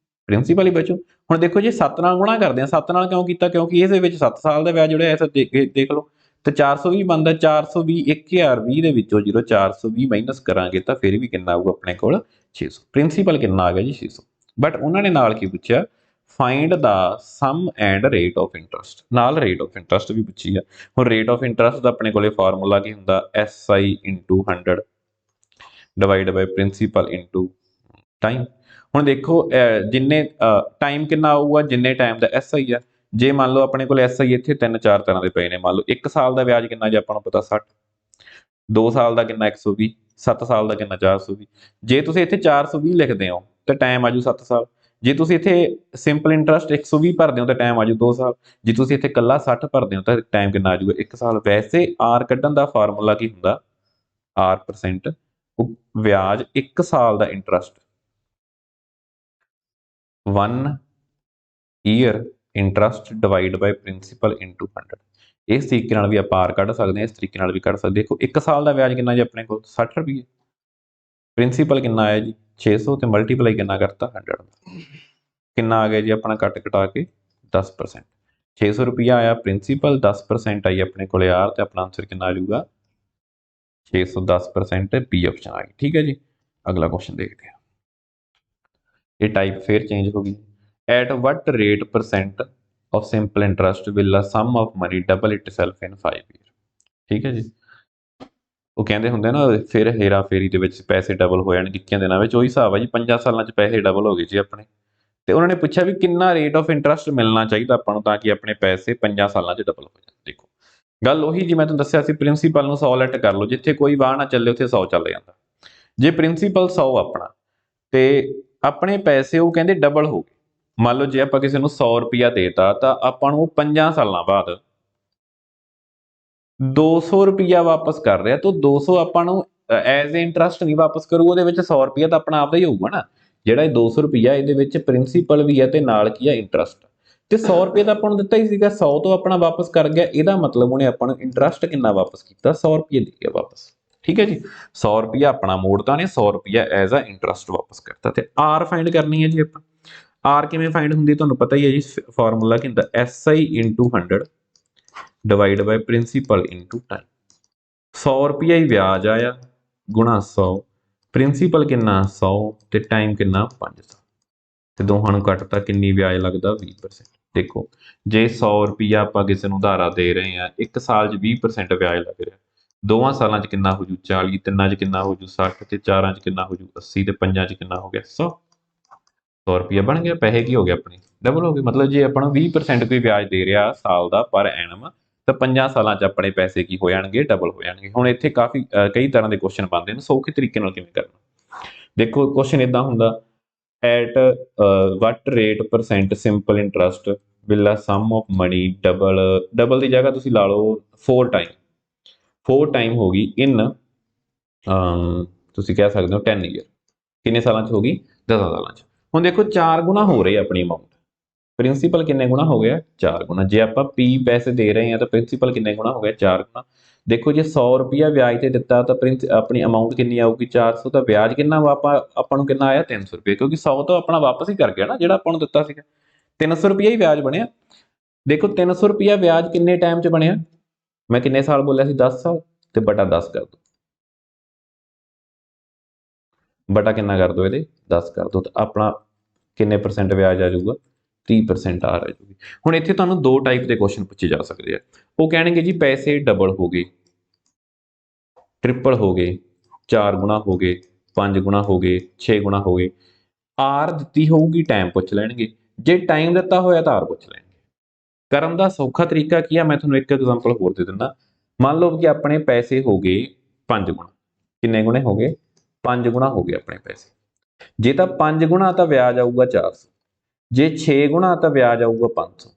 ਪ੍ਰਿੰਸੀਪਲ ਹੀ ਬਚੂ। ਹੁਣ ਦੇਖੋ ਜੇ 7 ਨਾਲ ਗੁਣਾ ਕਰਦੇ ਆ, 7 ਨਾਲ ਕਿਉਂ ਕੀਤਾ, ਕਿਉਂਕਿ ਇਹਦੇ ਵਿੱਚ 7 ਸਾਲ ਦਾ ਵਿਆਜ ਜੁੜਿਆ ਹੈ। ਦੇਖ ਲਓ ਤੇ 420 ਬਣਦਾ, 420 1020 ਦੇ ਵਿੱਚੋਂ ਜਦੋਂ 420 ਮਾਈਨਸ ਕਰਾਂਗੇ ਤਾਂ ਫਿਰ ਵੀ ਕਿੰਨਾ ਆਊਗਾ ਆਪਣੇ ਕੋਲ 600। ਪ੍ਰਿੰਸੀਪਲ ਕਿੰਨਾ ਆ ਗਿਆ ਜੀ 600। ਬਟ ਉਹਨਾਂ ਨੇ ਨਾਲ ਕੀ ਪੁੱਛਿਆ, find the sum and rate of interest, ਨਾਲ ਰੇਟ ਆਫ ਇੰਟਰਸਟ ਵੀ ਪੁੱਛੀ ਆ। ਹੁਣ ਰੇਟ ਆਫ ਇੰਟਰਸਟ ਦਾ ਆਪਣੇ ਕੋਲੇ ਫਾਰਮੂਲਾ ਕੀ ਹੁੰਦਾ, SI into 100 divide by principal into time. ਹੁਣ ਦੇਖੋ ਜਿੰਨੇ ਟਾਈਮ ਕਿੰਨਾ ਆਊਗਾ, ਜਿੰਨੇ ਟਾਈਮ ਦਾ SI ਆ। ਜੇ ਮੰਨ ਲਓ ਆਪਣੇ ਕੋਲ SI ਇੱਥੇ 3-4 ਤਰ੍ਹਾਂ ਦੇ ਪਏ ਨੇ, ਮੰਨ ਲਓ 1 ਸਾਲ ਦਾ ਵਿਆਜ ਕਿੰਨਾ ਜੀ ਆਪਾਂ ਨੂੰ ਪਤਾ 60, 2 ਸਾਲ ਦਾ ਕਿੰਨਾ 120, 7 ਸਾਲ ਦਾ ਕਿੰਨਾ 420। ਜੇ ਤੁਸੀਂ ਇੱਥੇ 420 ਲਿਖਦੇ ਹੋ ਤਾਂ ਟਾਈਮ ਆਜੂ 7 ਸਾਲ। ਜੇ ਤੁਸੀਂ ਇੱਥੇ ਸਿੰਪਲ ਇੰਟਰਸਟ 120 ਭਰਦੇ ਹੋ ਤਾਂ ਟਾਈਮ ਆਜੂ 2 ਸਾਲ। ਜੇ ਤੁਸੀਂ ਇੱਥੇ ਇਕੱਲਾ 60 ਭਰਦੇ ਹੋ ਤਾਂ ਟਾਈਮ ਕਿੰਨਾ ਆਜੂਗਾ 1 ਸਾਲ। ਵੈਸੇ ਆਰ ਕੱਢਣ ਦਾ ਫਾਰਮੂਲਾ ਕੀ ਹੁੰਦਾ, R%, ਵਿਆਜ 1 ਸਾਲ ਦਾ interest 1 year interest divide by principal into 100। ਇਸ ਤਰੀਕੇ ਨਾਲ ਵੀ ਆਪਾਂ ਆਰ ਕੱਢ ਸਕਦੇ ਹਾਂ, ਇਸ ਤਰੀਕੇ ਨਾਲ ਵੀ ਕੱਢ ਸਕਦੇ। ਦੇਖੋ 1 ਸਾਲ ਦਾ ਵਿਆਜ ਕਿੰਨਾ ਜੀ ਆਪਣੇ ਕੋਲ 60 ਰੁਪਏ, ਪ੍ਰਿੰਸੀਪਲ ਕਿੰਨਾ ਆਇਆ ਜੀ 600 ਤੇ ਮਲਟੀਪਲਾਈ ਕਿੰਨਾ ਕਰਤਾ 100 ਦਾ, ਕਿੰਨਾ ਆ ਗਿਆ ਜੀ ਆਪਣਾ ਕੱਟ ਕਟਾ ਕੇ 10%। 600 ਰੁਪਇਆ ਆਇਆ ਪ੍ਰਿੰਸੀਪਲ, 10% ਆਈ ਆਪਣੇ ਕੋਲੇ ਆਰ, ਤੇ ਆਪਣਾ ਆਨਸਰ ਕਿੰਨਾ ਆ ਜਾਊਗਾ 610%। ਬੀ ਆਪਸ਼ਨ ਆ ਗਈ। ਠੀਕ ਹੈ ਜੀ, ਅਗਲਾ ਕੁਐਸਚਨ ਦੇਖਦੇ ਹਾਂ। ਇਹ ਟਾਈਪ ਫਿਰ ਚੇਂਜ ਹੋ ਗਈ। At what rate percent of simple interest will a sum of money double itself in 5 year. ਠੀਕ ਹੈ ਜੀ, ਉਹ ਕਹਿੰਦੇ ਹੁੰਦੇ ਨਾ ਫਿਰ ਹੇਰਾ ਫੇਰੀ ਦੇ ਵਿੱਚ ਪੈਸੇ ਡਬਲ ਹੋ ਜਾਣ ਕਿੰਨੇ ਦਿਨਾਂ ਵਿੱਚ, ਉਹੀ ਹਿਸਾਬ ਆ ਜੀ 5 ਸਾਲਾਂ 'ਚ ਪੈਸੇ ਡਬਲ ਹੋ ਗਏ ਜੀ ਆਪਣੇ। ਤੇ ਉਹਨਾਂ ਨੇ ਪੁੱਛਿਆ ਵੀ ਕਿੰਨਾ ਰੇਟ ਆਫ ਇੰਟਰਸਟ ਮਿਲਣਾ ਚਾਹੀਦਾ ਆਪਾਂ ਨੂੰ ਤਾਂ ਕਿ ਆਪਣੇ ਪੈਸੇ 5 ਸਾਲਾਂ 'ਚ ਡਬਲ ਹੋ ਜਾਣ। ਦੇਖੋ ਗੱਲ ਉਹੀ ਜੀ ਮੈਂ ਤੁਹਾਨੂੰ ਦੱਸਿਆ ਸੀ, ਪ੍ਰਿੰਸੀਪਲ ਨੂੰ 100 ਲੈਟ ਕਰ ਲਓ, ਜਿੱਥੇ ਕੋਈ ਵਾਹ ਨਾ ਚੱਲੇ ਉੱਥੇ 100 ਚੱਲ ਜਾਂਦਾ। ਜੇ ਪ੍ਰਿੰਸੀਪਲ 100 ਆਪਣਾ ਤੇ ਆਪਣੇ ਪੈਸੇ ਉਹ ਕਹਿੰਦੇ ਡਬਲ ਹੋ ਗਏ। ਮੰਨ ਲਓ ਜੇ ਆਪਾਂ ਕਿਸੇ ਨੂੰ 100 ਰੁਪਇਆ ਦੇਤਾ ਤਾਂ ਆਪਾਂ ਨੂੰ 5 ਸਾਲਾਂ ਬਾਅਦ 200 ਰੁਪਇਆ ਵਾਪਸ ਕਰ ਰਿਹਾ, ਤਾਂ 200 ਆਪਾਂ ਨੂੰ ਐਜ਼ ਏ ਇੰਟਰਸਟ ਨਹੀਂ ਵਾਪਸ ਕਰੂ, ਉਹਦੇ ਵਿੱਚ 100 ਰੁਪਇਆ ਤਾਂ ਆਪਣਾ ਆਪਦਾ ਹੀ ਹੋਊਗਾ ਨਾ। ਜਿਹੜਾ ਇਹ 200 ਰੁਪਇਆ ਇਹਦੇ ਵਿੱਚ ਪ੍ਰਿੰਸੀਪਲ ਵੀ ਹੈ ਤੇ ਨਾਲ ਕੀ ਹੈ ਇੰਟਰਸਟ, ਤੇ 100 ਰੁਪਏ ਤਾਂ ਆਪਾਂ ਨੂੰ ਦਿੱਤਾ ਹੀ ਸੀਗਾ, 100 ਤੋਂ ਆਪਣਾ ਵਾਪਸ ਕਰ ਗਿਆ, ਇਹਦਾ ਮਤਲਬ ਉਹਨੇ ਆਪਾਂ ਨੂੰ ਇੰਟਰਸਟ ਕਿੰਨਾ ਵਾਪਸ ਕੀਤਾ 100 ਰੁਪਏ ਦੇ ਗਿਆ ਵਾਪਸ। ਠੀਕ ਹੈ ਜੀ, 100 ਰੁਪਇਆ ਆਪਣਾ ਮੋੜਤਾ ਨੇ, 100 ਰੁਪਇਆ ਐਜ਼ ਅ ਇੰਟਰਸਟ ਵਾਪਸ ਕਰਤਾ। ਤੇ ਆਰ ਫਾਈਂਡ ਕਰਨੀ ਹੈ ਜੀ ਆਪਾਂ। ਆਰ ਕਿਵੇਂ ਫਾਈਂਡ ਹੁੰਦੀ ਤੁਹਾਨੂੰ ਪਤਾ ਹੀ ਹੈ ਜੀ, ਫਾਰਮੂਲਾ ਕੀ ਹੁੰਦਾ SI into 100 divide by principal into time. 100 ਰੁਪਇਆ ਹੀ ਵਿਆਜ ਆਇਆ ਗੁਣਾ 100, ਪ੍ਰਿੰਸੀਪਲ ਕਿੰਨਾ 100 ਤੇ ਟਾਈਮ ਕਿੰਨਾ 500, ਤੇ ਦੋਹਾਂ ਨੂੰ ਕੱਟਤਾ ਕਿੰਨੀ ਵਿਆਜ ਲੱਗਦਾ 20%। ਦੇਖੋ ਜੇ 100 ਰੁਪਇਆ ਆਪਾਂ ਕਿਸੇ ਨੂੰ ਉਧਾਰਾ ਦੇ ਰਹੇ ਹਾਂ, 1 ਸਾਲ 'ਚ 20% ਵਿਆਜ ਲੱਗ ਰਿਹਾ, 2 ਸਾਲਾਂ 'ਚ ਕਿੰਨਾ ਹੋ ਜੂ 40, 3 'ਚ ਕਿੰਨਾ ਹੋ ਜੂ 60, ਤੇ 4 'ਚ ਕਿੰਨਾ ਹੋ ਜੂ 80, ਤੇ 5 'ਚ ਕਿੰਨਾ ਹੋ ਗਿਆ 100। 100 ਰੁਪਇਆ ਬਣ ਗਿਆ, ਪੈਸੇ ਕੀ ਹੋ ਗਏ ਆਪਣੇ ਡਬਲ ਹੋ ਗਏ। ਮਤਲਬ ਜੇ ਆਪਾਂ ਨੂੰ 20% ਕੋਈ ਵਿਆਜ ਦੇ ਰਿਹਾ ਸਾਲ ਦਾ ਪਰ ਐਨਮ, ਤਾਂ 5 ਸਾਲਾਂ 'ਚ ਆਪਣੇ ਪੈਸੇ ਕੀ ਹੋ ਜਾਣਗੇ ਡਬਲ ਹੋ ਜਾਣਗੇ। ਹੁਣ ਇੱਥੇ ਕਾਫੀ ਕਈ ਤਰ੍ਹਾਂ ਦੇ ਕੁਐਸਚਨ ਬਣਦੇ ਨੇ, ਸੌਖੇ ਤਰੀਕੇ ਨਾਲ ਕਿਵੇਂ ਕਰਨਾ। ਦੇਖੋ ਕੁਐਸਚਨ ਇਦਾਂ ਹੁੰਦਾ, at what rate percent simple interest will a sum of money double ਦੀ ਜਗ੍ਹਾ ਤੁਸੀਂ ਲਾ ਲਓ 4 ਟਾਈਮ ਹੋ ਗਈ ਇਨ ਤੁਸੀਂ ਕਹਿ ਸਕਦੇ ਹੋ 10 ਈਅਰ। ਕਿੰਨੇ ਸਾਲਾਂ 'ਚ ਹੋ ਗਈ 10 ਸਾਲਾਂ 'ਚ। ਹੁਣ ਦੇਖੋ 4 ਗੁਣਾ ਹੋ ਰਹੇ ਆਪਣੀ ਅਮਾਊਂਟ, ਪ੍ਰਿੰਸੀਪਲ ਕਿੰਨੇ ਗੁਣਾ ਹੋ ਗਿਆ 4 ਗੁਣਾ। ਜੇ ਆਪਾਂ P ਪੈਸੇ ਦੇ ਰਹੇ ਹਾਂ ਤਾਂ ਪ੍ਰਿੰਸੀਪਲ ਕਿੰਨੇ ਗੁਣਾ ਹੋ ਗਿਆ 4 ਗੁਣਾ। ਦੇਖੋ ਜੇ 100 ਰੁਪਇਆ ਵਿਆਜ ਤੇ ਦਿੱਤਾ ਤਾਂ ਆਪਣੀ ਅਮਾਊਂਟ ਕਿੰਨੀ ਆਊਗੀ 400, ਤਾਂ ਵਿਆਜ ਕਿੰਨਾ ਆਪਾਂ ਨੂੰ ਕਿੰਨਾ ਆਇਆ 300 ਰੁਪਏ, ਕਿਉਂਕਿ 100 ਤੋਂ ਆਪਣਾ ਵਾਪਸ ਹੀ ਕਰ ਗਿਆ ਨਾ ਜਿਹੜਾ ਆਪਾਂ ਨੂੰ ਦਿੱਤਾ ਸੀਗਾ। 300 ਰੁਪਇਆ ਹੀ ਵਿਆਜ ਬਣਿਆ। ਦੇਖੋ 300 ਰੁਪਇਆ ਵਿਆਜ ਕਿੰਨੇ ਟਾਈਮ 'ਚ ਬਣਿਆ, ਮੈਂ ਕਿੰਨੇ ਸਾਲ ਬੋਲਿਆ ਸੀ 10 ਸਾਲ, ਤੇ ਬਟਾ 10 ਕਰ ਦੋ, ਬਟਾ ਕਿੰਨਾ ਕਰ ਦੋ ਇਹਦੇ 10 ਕਰ ਦੋ, ਤਾਂ ਆਪਣਾ ਕਿੰਨੇ ਪਰਸੈਂਟ ਵਿਆਜ ਆ ਜਾਊਗਾ 30% ਆ ਜਾਊਗੀ। ਹੁਣ ਇੱਥੇ ਤੁਹਾਨੂੰ 2 ਟਾਈਪ ਦੇ ਕੁਐਸਚਨ ਪੁੱਛੇ ਜਾ ਸਕਦੇ ਆ। ਉਹ ਕਹਿਣਗੇ ਜੀ ਪੈਸੇ ਡਬਲ ਹੋ ਗਏ, ਟ੍ਰਿਪਲ ਹੋ ਗਏ, 4 ਗੁਣਾ ਹੋ ਗਏ, 5 ਗੁਣਾ ਹੋ ਗਏ, 6 ਗੁਣਾ ਹੋ ਗਏ। ਆਰ ਦਿੱਤੀ ਹੋਊਗੀ ਟਾਈਮ ਪੁੱਛ ਲੈਣਗੇ, ਜੇ ਟਾਈਮ ਦਿੱਤਾ ਹੋਇਆ ਤਾਂ ਆਰ ਪੁੱਛ ਲੈਣਗੇ। ਕਰਨ ਦਾ ਸੌਖਾ ਤਰੀਕਾ ਕੀ ਆ, ਮੈਂ ਤੁਹਾਨੂੰ ਇੱਕ ਐਗਜ਼ਾਮਪਲ ਹੋਰ ਦੇ ਦਿੰਦਾ। ਮੰਨ ਲਓ ਕਿ ਆਪਣੇ ਪੈਸੇ ਹੋ ਗਏ 5 ਗੁਣਾ, ਕਿੰਨੇ ਗੁਣੇ ਹੋ ਗਏ 5 ਗੁਣਾ ਹੋ ਗਏ ਆਪਣੇ ਪੈਸੇ। ਜੇ ਤਾਂ 5 ਗੁਣਾ ਤਾਂ ਵਿਆਜ ਆਊਗਾ 400, ਜੇ 6 ਗੁਣਾ ਤਾਂ ਵਿਆਜ ਆਊਗਾ 500,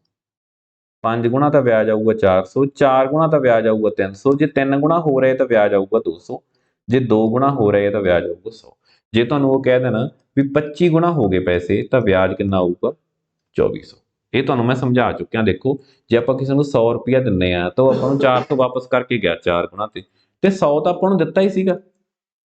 5 ਗੁਣਾ ਤਾਂ ਵਿਆਜ ਆਊਗਾ 400, 4 ਗੁਣਾ ਤਾਂ ਵਿਆਜ ਆਊਗਾ 300, ਜੇ 3 ਗੁਣਾ ਹੋ ਰਹੇ ਤਾਂ ਵਿਆਜ ਆਊਗਾ 200, ਜੇ 2 ਗੁਣਾ ਹੋ ਰਹੇ ਤਾਂ ਵਿਆਜ ਆਊਗਾ 100। ਜੇ ਤੁਹਾਨੂੰ ਉਹ ਕਹਿ ਦੇਣਾ ਵੀ 25 ਗੁਣਾ ਹੋ ਗਏ ਪੈਸੇ ਤਾਂ ਵਿਆਜ ਕਿੰਨਾ ਆਊਗਾ 2400। ਇਹ ਤੁਹਾਨੂੰ ਮੈਂ ਸਮਝਾ ਚੁੱਕਿਆ। ਦੇਖੋ ਜੇ ਆਪਾਂ ਕਿਸੇ ਨੂੰ 100 ਰੁਪਇਆ ਦਿੰਨੇ ਆ ਤਾਂ ਉਹ ਆਪਾਂ ਨੂੰ 400 ਵਾਪਸ ਕਰਕੇ ਗਿਆ 4 ਗੁਣਾ ਤੇ 100 ਤਾਂ ਆਪਾਂ ਨੂੰ ਦਿੱਤਾ ਹੀ ਸੀਗਾ।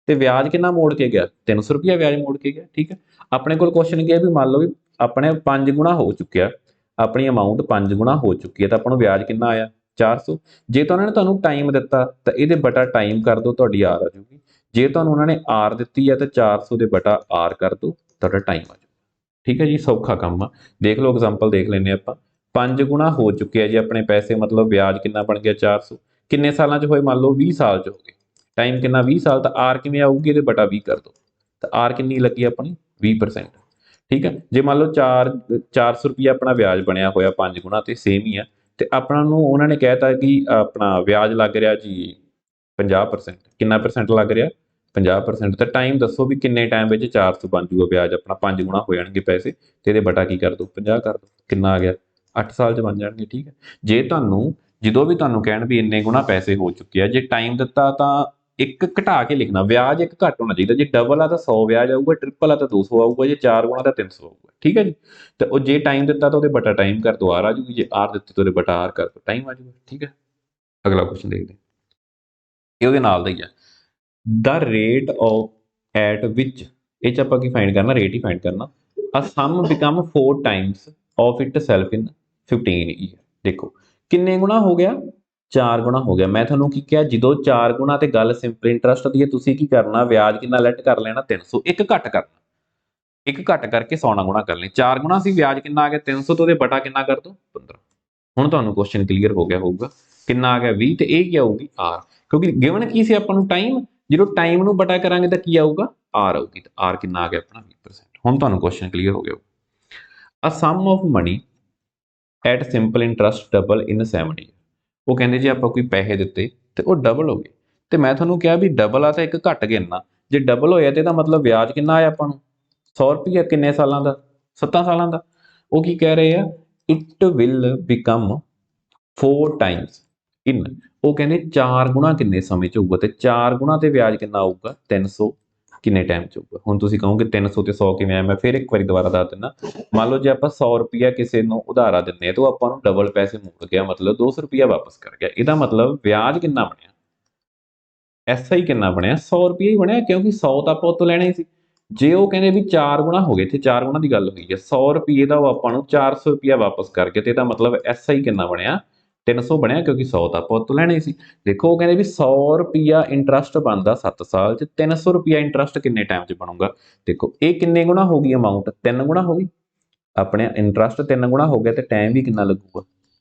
ਤੇ ਵਿਆਜ ਕਿੰਨਾ ਮੋੜ ਕੇ ਗਿਆ 300 ਰੁਪਿਆ ਵਿਆਜ ਮੋੜ ਕੇ ਗਿਆ। ਠੀਕ ਹੈ, ਆਪਣੇ ਕੋਲ ਕੁਐਸਚਨ ਕੀ ਹੈ ਵੀ ਮੰਨ ਲਓ ਵੀ ਆਪਣੇ 5 ਗੁਣਾ ਹੋ ਚੁੱਕਿਆ, ਆਪਣੀ ਅਮਾਊਂਟ 5 ਗੁਣਾ ਹੋ ਚੁੱਕੀ ਹੈ ਤਾਂ ਆਪਾਂ ਨੂੰ ਵਿਆਜ ਕਿੰਨਾ ਆਇਆ 400। ਜੇ ਤਾਂ ਉਹਨਾਂ ਨੇ ਤੁਹਾਨੂੰ ਟਾਈਮ ਦਿੱਤਾ ਤਾਂ ਇਹਦੇ ਬਟਾ ਟਾਈਮ ਕਰ ਦਿਓ, ਤੁਹਾਡੀ ਆਰ ਆ ਜਾਊਗੀ। ਜੇ ਤੁਹਾਨੂੰ ਉਹਨਾਂ ਨੇ ਆਰ ਦਿੱਤੀ ਹੈ ਤਾਂ 400 ਦੇ ਬਟਾ ਆਰ ਕਰ ਦਿਓ, ਤੁਹਾਡਾ ਟਾਈਮ ਆ ਜਾਊਗਾ। ਠੀਕ ਹੈ ਜੀ, ਸੌਖਾ ਕੰਮ ਆ। ਦੇਖ ਲਓ ਐਗਜ਼ਾਮਪਲ ਦੇਖ ਲੈਂਦੇ ਆਪਾਂ। 5 ਗੁਣਾ ਹੋ ਚੁੱਕਿਆ ਜੀ ਆਪਣੇ ਪੈਸੇ, ਮਤਲਬ ਵਿਆਜ ਕਿੰਨਾ ਬਣ ਗਿਆ 400। ਕਿੰਨੇ ਸਾਲਾਂ 'ਚ ਹੋਏ, ਮੰਨ ਲਓ 20 ਸਾਲ 'ਚ ਹੋ ਗਏ। ਟਾਈਮ ਕਿੰਨਾ 20 ਸਾਲ, ਤਾਂ ਆਰ ਕਿਵੇਂ ਆਊਗੀ ਇਹਦੇ ਬਟਾ 20 ਕਰ ਦਿਓ, ਤਾਂ ਆਰ ਕਿੰਨੀ ਲੱਗੀ ਆਪਣੀ 20%। ਠੀਕ ਹੈ, ਜੇ ਮੰਨ ਲਓ 400 ਰੁਪਈਆ ਆਪਣਾ ਵਿਆਜ ਬਣਿਆ ਹੋਇਆ 5 ਗੁਣਾ ਤੇ ਸੇਮ ਹੀ ਆ, ਤੇ ਆਪਣਾ ਨੂੰ ਉਹਨਾਂ ਨੇ ਕਹਿਤਾ ਕਿ ਆਪਣਾ ਵਿਆਜ ਲੱਗ ਰਿਹਾ ਜੀ 50%। ਕਿੰਨਾ ਪਰਸੈਂਟ ਲੱਗ ਰਿਹਾ 50%। ਤਾਂ ਟਾਈਮ ਦੱਸੋ ਵੀ ਕਿੰਨੇ ਟਾਈਮ ਵਿੱਚ 400 ਬਣ ਜੂਗਾ ਵਿਆਜ ਆਪਣਾ, 5 ਗੁਣਾ ਹੋ ਜਾਣਗੇ ਪੈਸੇ ਤੇ ਇਹਦੇ ਬਟਾ ਕੀ ਕਰ ਦਿਓ 50 ਕਰ ਦਿਓ, ਕਿੰਨਾ ਆ ਗਿਆ 8 ਸਾਲ 'ਚ ਬਣ ਜਾਣਗੇ। ਠੀਕ ਹੈ, ਜੇ ਤੁਹਾਨੂੰ ਜਦੋਂ ਵੀ ਤੁਹਾਨੂੰ ਕਹਿਣ ਵੀ ਇੰਨੇ ਗੁਣਾ ਪੈਸੇ ਹੋ ਚੁੱਕੇ ਆ, ਜੇ ਟਾਈਮ ਦਿੱਤਾ ਤਾਂ ਇੱਕ ਘਟਾ ਕੇ ਲਿਖਣਾ, ਵਿਆਜ ਇੱਕ ਘੱਟ ਹੋਣਾ ਚਾਹੀਦਾ। ਜੇ ਡਬਲ ਆ ਤਾਂ 100 ਵਿਆਜ ਆਊਗਾ, ਟ੍ਰਿਪਲ ਆ ਤਾਂ 200 ਆਊਗਾ, ਜੇ 4 ਗੁਣਾ ਤਾਂ 300 ਆਊਗਾ। ਠੀਕ ਹੈ ਜੀ, ਤੇ ਉਹ ਜੇ ਟਾਈਮ ਦਿੱਤਾ ਤਾਂ ਉਹਦੇ ਬਟਾ ਟਾਈਮ ਕਰ ਦੋ ਆਰ ਆ ਜੂਗੀ, ਜੇ ਆਰ ਦਿੱਤੀ ਤਾਂ ਉਹਦੇ ਬਟਾ ਆਰ ਕਰ ਦੋ ਟਾਈਮ ਆ ਜੂਗਾ। ਠੀਕ ਹੈ, ਅਗਲਾ ਕੁਐਸਚਨ ਦੇਖਦੇ ਇਹ ਉਹਦੇ ਨਾਲ ਦਾ ਹੀ ਆ। ਦਾ ਰੇਟ ਆਫ ਐਟ ਵਿਚ, ਇਹ 'ਚ ਆਪਾਂ ਕੀ ਫਾਈਂਡ ਕਰਨਾ, ਰੇਟ ਹੀ ਫਾਈਂਡ ਕਰਨਾ। A sum become 4 times of itself in 15 year. ਦੇਖੋ ਕਿੰਨੇ ਗੁਣਾ ਹੋ ਗਿਆ 4 ਗੁਣਾ ਹੋ ਗਿਆ। ਮੈਂ ਤੁਹਾਨੂੰ ਕੀ ਕਿਹਾ, ਜਦੋਂ 4 ਗੁਣਾ ਤੇ ਗੱਲ ਸਿੰਪਲ ਇੰਟਰਸਟ ਦੀ ਹੈ, ਤੁਸੀਂ ਕੀ ਕਰਨਾ ਵਿਆਜ ਕਿੰਨਾ ਲੈਟ ਕਰ ਲੈਣਾ 300, ਇੱਕ ਘੱਟ ਕਰਨਾ, ਇੱਕ ਘੱਟ ਕਰਕੇ 100 ਨਾਲ ਗੁਣਾ ਕਰ ਲਈ। 4 ਗੁਣਾ ਸੀ, ਵਿਆਜ ਕਿੰਨਾ ਆ ਗਿਆ 300, ਤੋਂ ਉਹਦੇ ਬਟਾ ਕਿੰਨਾ ਕਰ ਦੋ 15। ਹੁਣ ਤੁਹਾਨੂੰ ਕੁਐਸਚਨ ਕਲੀਅਰ ਹੋ ਗਿਆ ਹੋਊਗਾ, ਕਿੰਨਾ ਆ ਗਿਆ 20 ਤੇ ਇਹ ਕੀ ਆਊਗੀ ਆਰ, ਕਿਉਂਕਿ ਗਿਵਨ ਕੀ ਸੀ ਆਪਾਂ ਨੂੰ ਟਾਈਮ, ਜਦੋਂ ਟਾਈਮ ਨੂੰ ਬਟਾ ਕਰਾਂਗੇ ਤਾਂ ਕੀ ਆਊਗਾ ਆਰ ਆਊਗੀ, ਤਾਂ ਆਰ ਕਿੰਨਾ ਆ ਗਿਆ ਆਪਣਾ 20%। ਹੁਣ ਤੁਹਾਨੂੰ ਕੁਐਸਚਨ ਕਲੀਅਰ ਹੋ ਗਿਆ। A sum of money at simple interest double in 7 year. ਉਹ ਕਹਿੰਦੇ ਜੇ ਆਪਾਂ ਕੋਈ ਪੈਸੇ ਦਿੱਤੇ ਤੇ ਉਹ ਡਬਲ ਹੋ ਗਏ, ਤੇ ਮੈਂ ਤੁਹਾਨੂੰ ਕਿਹਾ ਵੀ ਡਬਲ ਆ ਤਾਂ ਇੱਕ ਘੱਟ ਗਿਣਨਾ, ਜੇ ਡਬਲ ਹੋਇਆ ਤੇ ਇਹਦਾ ਮਤਲਬ ਵਿਆਜ ਕਿੰਨਾ ਆਇਆ ਆਪਾਂ ਨੂੰ 100 ਰੁਪਈਆ, ਕਿੰਨੇ ਸਾਲਾਂ ਦਾ 7 ਸਾਲਾਂ ਦਾ। ਉਹ ਕੀ ਕਹਿ ਰਹੇ ਆ, ਇਟ ਵਿਲ ਬਿਕਮ 4 ਟਾਈਮਸ ਇਨ, ਉਹ ਕਹਿੰਦੇ 4 ਗੁਣਾ ਕਿੰਨੇ ਸਮੇਂ 'ਚ ਹੋਊਗਾ, ਤੇ 4 ਗੁਣਾ ਤੇ ਵਿਆਜ ਕਿੰਨਾ ਆਊਗਾ 300 ਕਿੰਨੇ ਟਾਈਮ 'ਚ ਹੋਊਗਾ। ਹੁਣ ਤੁਸੀਂ ਕਹੋਗੇ 300 ਤੇ 100 ਕਿਵੇਂ ਆਇਆ, ਮੈਂ ਫਿਰ ਇੱਕ ਵਾਰੀ ਦੁਬਾਰਾ ਦੱਸ ਦਿੰਦਾ। ਮੰਨ ਲਓ ਜੇ ਆਪਾਂ 100 ਰੁਪਈਆ ਕਿਸੇ ਨੂੰ ਉਧਾਰਾ ਦਿੰਦੇ ਹਾਂ ਤਾਂ ਉਹ ਆਪਾਂ ਨੂੰ ਡਬਲ ਪੈਸੇ ਮੁੜ ਗਿਆ, ਮਤਲਬ 200 ਰੁਪਈਆ ਵਾਪਸ ਕਰ ਗਿਆ। ਇਹਦਾ ਮਤਲਬ ਵਿਆਜ ਕਿੰਨਾ ਬਣਿਆ, ਐਸਆਈ ਕਿੰਨਾ ਬਣਿਆ 100 ਰੁਪਈਆ ਹੀ ਬਣਿਆ, ਕਿਉਂਕਿ 100 ਤਾਂ ਆਪਾਂ ਉੱਥੋਂ ਲੈਣੇ ਸੀ। ਜੇ ਉਹ ਕਹਿੰਦੇ ਵੀ 4 ਗੁਣਾ ਹੋ ਗਏ, ਇੱਥੇ 4 ਗੁਣਾ ਦੀ ਗੱਲ ਹੋਈ ਹੈ, 100 ਰੁਪਈਏ ਦਾ ਉਹ ਆਪਾਂ ਨੂੰ 400 ਰੁਪਈਆ ਵਾਪਸ ਕਰ ਗਿਆ, ਤੇ ਇਹਦਾ ਮਤਲਬ ਐਸਆਈ ਕਿੰਨਾ ਬਣਿਆ 300 ਬਣਿਆ, ਕਿਉਂਕਿ 100 ਤਾਂ ਆਪਾਂ ਉੱਥੋਂ ਲੈਣੇ ਸੀ। ਦੇਖੋ ਉਹ ਕਹਿੰਦੇ ਵੀ 100 ਰੁਪਈਆ ਇੰਟਰਸਟ ਬਣਦਾ 7 ਸਾਲ 'ਚ, 300 ਰੁਪਈਆ ਇੰਟਰਸਟ ਕਿੰਨੇ ਟਾਈਮ 'ਚ ਬਣੂਗਾ। ਦੇਖੋ ਇਹ ਕਿੰਨੇ ਗੁਣਾ ਹੋ ਗਈ ਅਮਾਊਂਟ, 3 ਗੁਣਾ ਹੋ ਗਈ, ਆਪਣੇ ਇੰਟਰਸਟ 3 ਗੁਣਾ ਹੋ ਗਿਆ, ਤੇ ਟਾਈਮ ਵੀ ਕਿੰਨਾ ਲੱਗੂਗਾ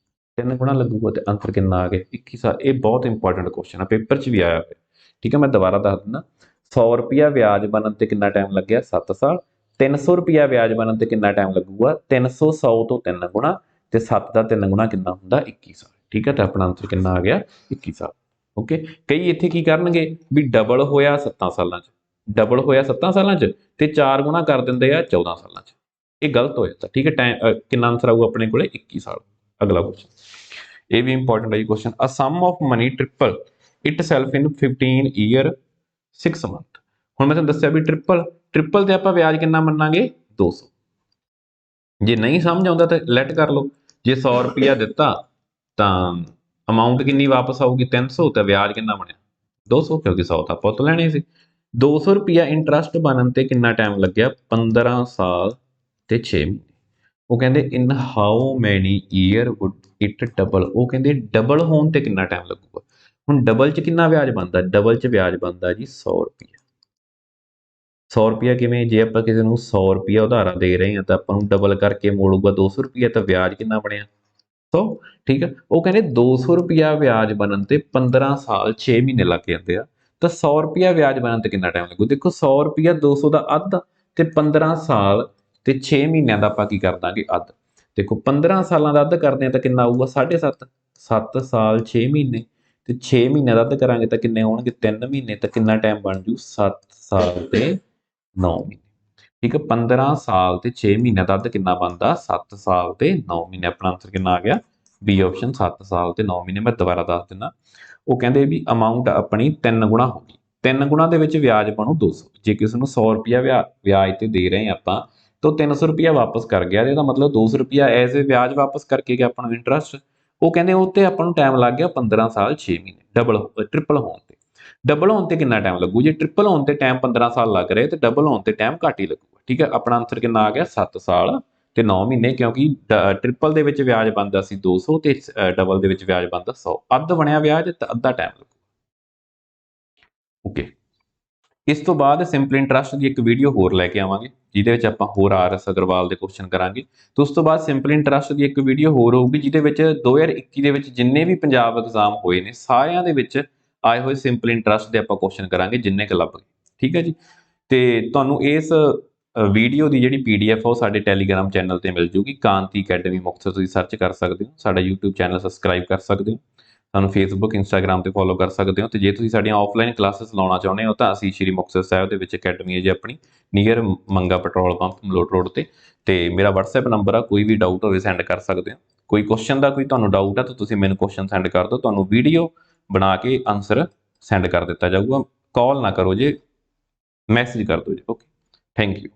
3 ਗੁਣਾ ਲੱਗੂਗਾ, ਤੇ ਆਂਸਰ ਕਿੰਨਾ ਆ ਗਿਆ 21 ਸਾਲ। ਇਹ ਬਹੁਤ ਇੰਪੋਰਟੈਂਟ ਕੁਐਸਚਨ ਆ, ਪੇਪਰ 'ਚ ਵੀ ਆਇਆ ਹੋਇਆ। ਠੀਕ ਹੈ, ਮੈਂ ਦੁਬਾਰਾ ਦੱਸ ਦਿੰਦਾ। 100 ਰੁਪਈਆ ਵਿਆਜ ਬਣਨ ਤੇ ਕਿੰਨਾ ਟਾਈਮ ਲੱਗਿਆ 7 ਸਾਲ। 300 ਰੁਪਈਆ ਵਿਆਜ ਬਣਨ ਤੇ ਕਿੰਨਾ ਟਾਈਮ ਲੱਗੂਗਾ 300, 100 ਤੋਂ 3 ਗੁਣਾ, ਤੇ 7 ਦਾ 3 ਗੁਣਾ ਕਿੰਨਾ ਹੁੰਦਾ 21 ਸਾਲ। ਠੀਕ ਹੈ, ਤਾਂ ਆਪਣਾ ਆਂਸਰ ਕਿੰਨਾ ਆ ਗਿਆ 21 ਸਾਲ। ਓਕੇ, ਕਈ ਇੱਥੇ ਕੀ ਕਰਨਗੇ ਵੀ ਡਬਲ ਹੋਇਆ 7 ਸਾਲਾਂ 'ਚ, ਡਬਲ ਹੋਇਆ 7 ਸਾਲਾਂ 'ਚ ਤੇ 4 ਗੁਣਾ ਕਰ ਦਿੰਦੇ ਆ 14 ਸਾਲਾਂ 'ਚ, ਇਹ ਗਲਤ ਹੋ ਜਾਂਦਾ। ਠੀਕ ਹੈ, ਟਾਈਮ ਕਿੰਨਾ ਆਂਸਰ ਆਊਗਾ ਆਪਣੇ ਕੋਲੇ 21 ਸਾਲ। ਅਗਲਾ ਕੁਐਸਚਨ, ਇਹ ਵੀ ਇੰਪੋਰਟੈਂਟ ਹੈ ਜੀ question. A sum of money triple itself in 15 year 6 month. ਹੁਣ ਮੈਂ ਤੁਹਾਨੂੰ ਦੱਸਿਆ ਵੀ ਟ੍ਰਿਪਲ ਤੇ ਆਪਾਂ ਵਿਆਜ ਕਿੰਨਾ ਮੰਨਾਂਗੇ 200। ਜੇ ਨਹੀਂ ਸਮਝ ਆਉਂਦਾ ਤਾਂ ਲੈਟ ਕਰ ਲਓ। ਜੇ 100 ਰੁਪਈਆ ਦਿੱਤਾ ਤਾਂ ਅਮਾਊਂਟ ਕਿੰਨੀ ਵਾਪਸ ਆਊਗੀ 300, ਤੇ ਵਿਆਜ ਕਿੰਨਾ ਬਣਿਆ 200, ਕਿਉਂਕਿ 100 ਤਾਂ ਆਪਾਂ ਉੱਥੋਂ ਲੈਣੇ ਸੀ। 200 ਰੁਪਈਆ ਇੰਟਰਸਟ ਬਣਨ ਤੇ ਕਿੰਨਾ ਟਾਈਮ ਲੱਗਿਆ 15 ਸਾਲ ਤੇ 6 ਮਹੀਨੇ। ਉਹ ਕਹਿੰਦੇ in how many year would it double, ਉਹ ਕਹਿੰਦੇ ਡਬਲ ਹੋਣ ਤੇ ਕਿੰਨਾ ਟਾਈਮ ਲੱਗੂਗਾ। ਹੁਣ ਡਬਲ 'ਚ ਕਿੰਨਾ ਵਿਆਜ ਬਣਦਾ, ਡਬਲ 'ਚ ਵਿਆਜ ਬਣਦਾ ਜੀ 100 ਰੁਪਈਆ। 100 ਰੁਪਈਆ ਕਿਵੇਂ, ਜੇ ਆਪਾਂ ਕਿਸੇ ਨੂੰ 100 ਰੁਪਈਆ ਉਧਾਰਾ ਦੇ ਰਹੇ ਹਾਂ ਤਾਂ ਆਪਾਂ ਨੂੰ ਡਬਲ ਕਰਕੇ ਮੋੜੂਗਾ 200 ਰੁਪਈਆ, ਤਾਂ ਵਿਆਜ ਕਿੰਨਾ ਬਣਿਆ 100। ਠੀਕ ਹੈ, ਉਹ ਕਹਿੰਦੇ 200 ਰੁਪਈਆ ਵਿਆਜ ਬਣਨ ਤੇ 15 ਸਾਲ 6 ਮਹੀਨੇ ਲੱਗ ਜਾਂਦੇ ਆ, ਤਾਂ 100 ਰੁਪਈਆ ਵਿਆਜ ਬਣਨ ਤੇ ਕਿੰਨਾ ਟਾਈਮ ਲੱਗੂ। ਦੇਖੋ 100 ਰੁਪਈਆ 200 ਦਾ ਅੱਧ, ਤੇ 15 ਸਾਲ ਤੇ 6 ਮਹੀਨਿਆਂ ਦਾ ਆਪਾਂ ਕੀ ਕਰ ਦਾਂਗੇ ਅੱਧ। ਦੇਖੋ 15 ਸਾਲਾਂ ਦਾ ਅੱਧ ਕਰਦੇ ਆ ਤਾਂ ਕਿੰਨਾ ਆਊਗਾ 7.5, 7 ਸਾਲ 6 ਮਹੀਨੇ, ਤੇ 6 ਮਹੀਨਿਆਂ ਦਾ ਅੱਧ ਕਰਾਂਗੇ ਤਾਂ ਕਿੰਨੇ ਹੋਣਗੇ 3 ਮਹੀਨੇ, ਤਾਂ ਕਿੰਨਾ ਟਾਈਮ ਬਣ ਜੂ 7 ਸਾਲ ਤੇ 9 ਮਹੀਨੇ। ਠੀਕ ਹੈ, 15 ਸਾਲ ਤੇ 6 ਮਹੀਨਿਆਂ ਦਾ ਅੱਧ ਕਿੰਨਾ ਬਣਦਾ 7 ਸਾਲ ਤੇ 9 ਮਹੀਨੇ। ਆਪਣਾ ਆਂਸਰ ਕਿੰਨਾ ਆ ਗਿਆ ਬੀ ਆਪਸ਼ਨ 7 ਸਾਲ ਤੇ 9 ਮਹੀਨੇ। ਮੈਂ ਦੁਬਾਰਾ ਦੱਸ ਦਿੰਦਾ। ਉਹ ਕਹਿੰਦੇ ਵੀ ਅਮਾਊਂਟ ਆਪਣੀ 3 ਗੁਣਾ ਹੋ ਗਈ, 3 ਗੁਣਾ ਦੇ ਵਿੱਚ ਵਿਆਜ ਬਣੂ 200। ਜੇ ਕਿਸੇ ਨੂੰ 100 ਰੁਪਈਆ ਵਿਆਜ ਤੇ ਦੇ ਰਹੇ ਆਪਾਂ ਤਾਂ 300 ਰੁਪਈਆ ਵਾਪਸ ਕਰ ਗਿਆ, ਇਹਦਾ ਮਤਲਬ 200 ਰੁਪਈਆ ਐਜ਼ ਏ ਵਿਆਜ ਵਾਪਸ ਕਰਕੇ ਗਿਆ ਆਪਾਂ ਨੂੰ ਇੰਟਰਸਟ। ਉਹ ਕਹਿੰਦੇ ਉਹ ਤੇ ਆਪਾਂ ਨੂੰ ਟਾਈਮ ਲੱਗ ਗਿਆ 15 ਸਾਲ 6 ਮਹੀਨੇ, ਡਬਲ ਟ੍ਰਿਪਲ ਹੋਣ ਤੇ। ਡਬਲ ਹੋਣ ਤੇ ਕਿੰਨਾ ਟਾਈਮ ਲੱਗੂ? ਜੇ ਟ੍ਰਿਪਲ ਹੋਣ ਤੇ ਟਾਈਮ 15 ਸਾਲ ਲੱਗ ਰਿਹਾ ਤੇ ਡਬਲ ਹੋਣ ਤੇ ਟਾਈਮ ਘੱਟ ਹੀ ਲੱਗੂਗਾ। ਠੀਕ ਹੈ, ਆਪਣਾ ਆਨਸਰ ਕਿੰਨਾ ਆ ਗਿਆ 7 ਸਾਲ ਤੇ 9 ਮਹੀਨੇ, ਕਿਉਂਕਿ ਟ੍ਰਿਪਲ ਦੇ ਵਿੱਚ ਵਿਆਜ ਬਣਦਾ ਸੀ 200 ਤੇ ਡਬਲ ਦੇ ਵਿੱਚ ਵਿਆਜ ਬਣਦਾ 100, ਅੱਧ ਬਣਿਆ ਵਿਆਜ ਤੇ ਅੱਧਾ ਟਾਈਮ ਲੱਗੂ। ਓਕੇ, ਇਸ ਤੋਂ ਬਾਅਦ ਸਿੰਪਲ ਇੰਟਰਸਟ ਦੀ ਇੱਕ ਵੀਡੀਓ ਹੋਰ ਲੈ ਕੇ ਆਵਾਂਗੇ ਜਿਹਦੇ ਵਿੱਚ ਆਪਾਂ ਹੋਰ ਆਰ.ਐਸ. ਅਗਰਵਾਲ ਦੇ ਕੁਐਸਚਨ ਕਰਾਂਗੇ ਤੇ ਉਸ ਤੋਂ ਬਾਅਦ ਸਿੰਪਲ ਇੰਟਰਸਟ ਦੀ ਇੱਕ ਵੀਡੀਓ ਹੋਰ ਹੋਊਗੀ ਜਿਹਦੇ ਵਿੱਚ 2021 ਦੇ ਵਿੱਚ ਜਿੰਨੇ ਵੀ ਪੰਜਾਬ ਐਗਜ਼ਾਮ ਹੋਏ ਨੇ ਸਾਰਿਆਂ ਦੇ ਵਿੱਚ ਆਏ ਹੋਏ ਸਿੰਪਲ ਇੰਟਰਸਟ ਦੇ ਆਪਾਂ ਕੁਐਸਚਨ ਕਰਾਂਗੇ ਜਿੰਨੇ ਕੁ ਲੱਭ ਗਏ। ਠੀਕ ਹੈ ਜੀ, ਤੇ ਤੁਹਾਨੂੰ ਇਸ ਵੀਡੀਓ ਦੀ ਜਿਹੜੀ PDF ਆ ਉਹ ਸਾਡੇ ਟੈਲੀਗ੍ਰਾਮ ਚੈਨਲ ਤੇ ਮਿਲ ਜੂਗੀ, ਕਾਂਤੀ ਅਕੈਡਮੀ ਮੁਕਤਸਰ ਤੁਸੀਂ ਸਰਚ ਕਰ ਸਕਦੇ ਹੋ, ਸਾਡਾ YouTube ਚੈਨਲ ਸਬਸਕ੍ਰਾਈਬ ਕਰ ਸਕਦੇ ਹੋ, ਸਾਨੂੰ Facebook Instagram ਤੇ ਫੋਲੋ ਕਰ ਸਕਦੇ ਹੋ। ਤੇ ਜੇ ਤੁਸੀਂ ਸਾਡੀਆਂ ਆਫਲਾਈਨ ਕਲਾਸਿਸ ਲਾਉਣਾ ਚਾਹੁੰਦੇ ਹੋ ਤਾਂ ਅਸੀਂ ਸ਼੍ਰੀ ਮੁਕਤਸਰ ਸਾਹਿਬ ਦੇ ਵਿੱਚ ਅਕੈਡਮੀ ਹੈ ਜੀ ਆਪਣੀ, ਨੀਅਰ ਮੰਗਾ ਪੈਟਰੋਲ ਪੰਪ ਮਲੋਟ ਰੋਡ ਤੇ ਮੇਰਾ WhatsApp ਨੰਬਰ ਆ, ਕੋਈ ਵੀ ਡਾਊਟ ਹੋਵੇ ਸੈਂਡ ਕਰ ਸਕਦੇ ਹੋ। ਕੋਈ ਕੁਐਸਚਨ ਦਾ ਕੋਈ ਤੁਹਾਨੂੰ ਡਾਊਟ ਆ ਤਾਂ ਤੁਸੀਂ ਮੈਨੂੰ ਕੁਐਸਚਨ ਸੈਂਡ ਕਰ ਦਿਓ, ਤੁਹਾਨੂੰ ਵੀਡੀਓ ਬਣਾ ਕੇ ਆਨਸਰ ਸੈਂਡ ਕਰ ਦਿੱਤਾ ਜਾਊਗਾ। ਕਾਲ ਨਾ ਕਰੋ ਜੇ, ਮੈਸੇਜ ਕਰ ਦਿਓ ਜੀ। Okay, thank you.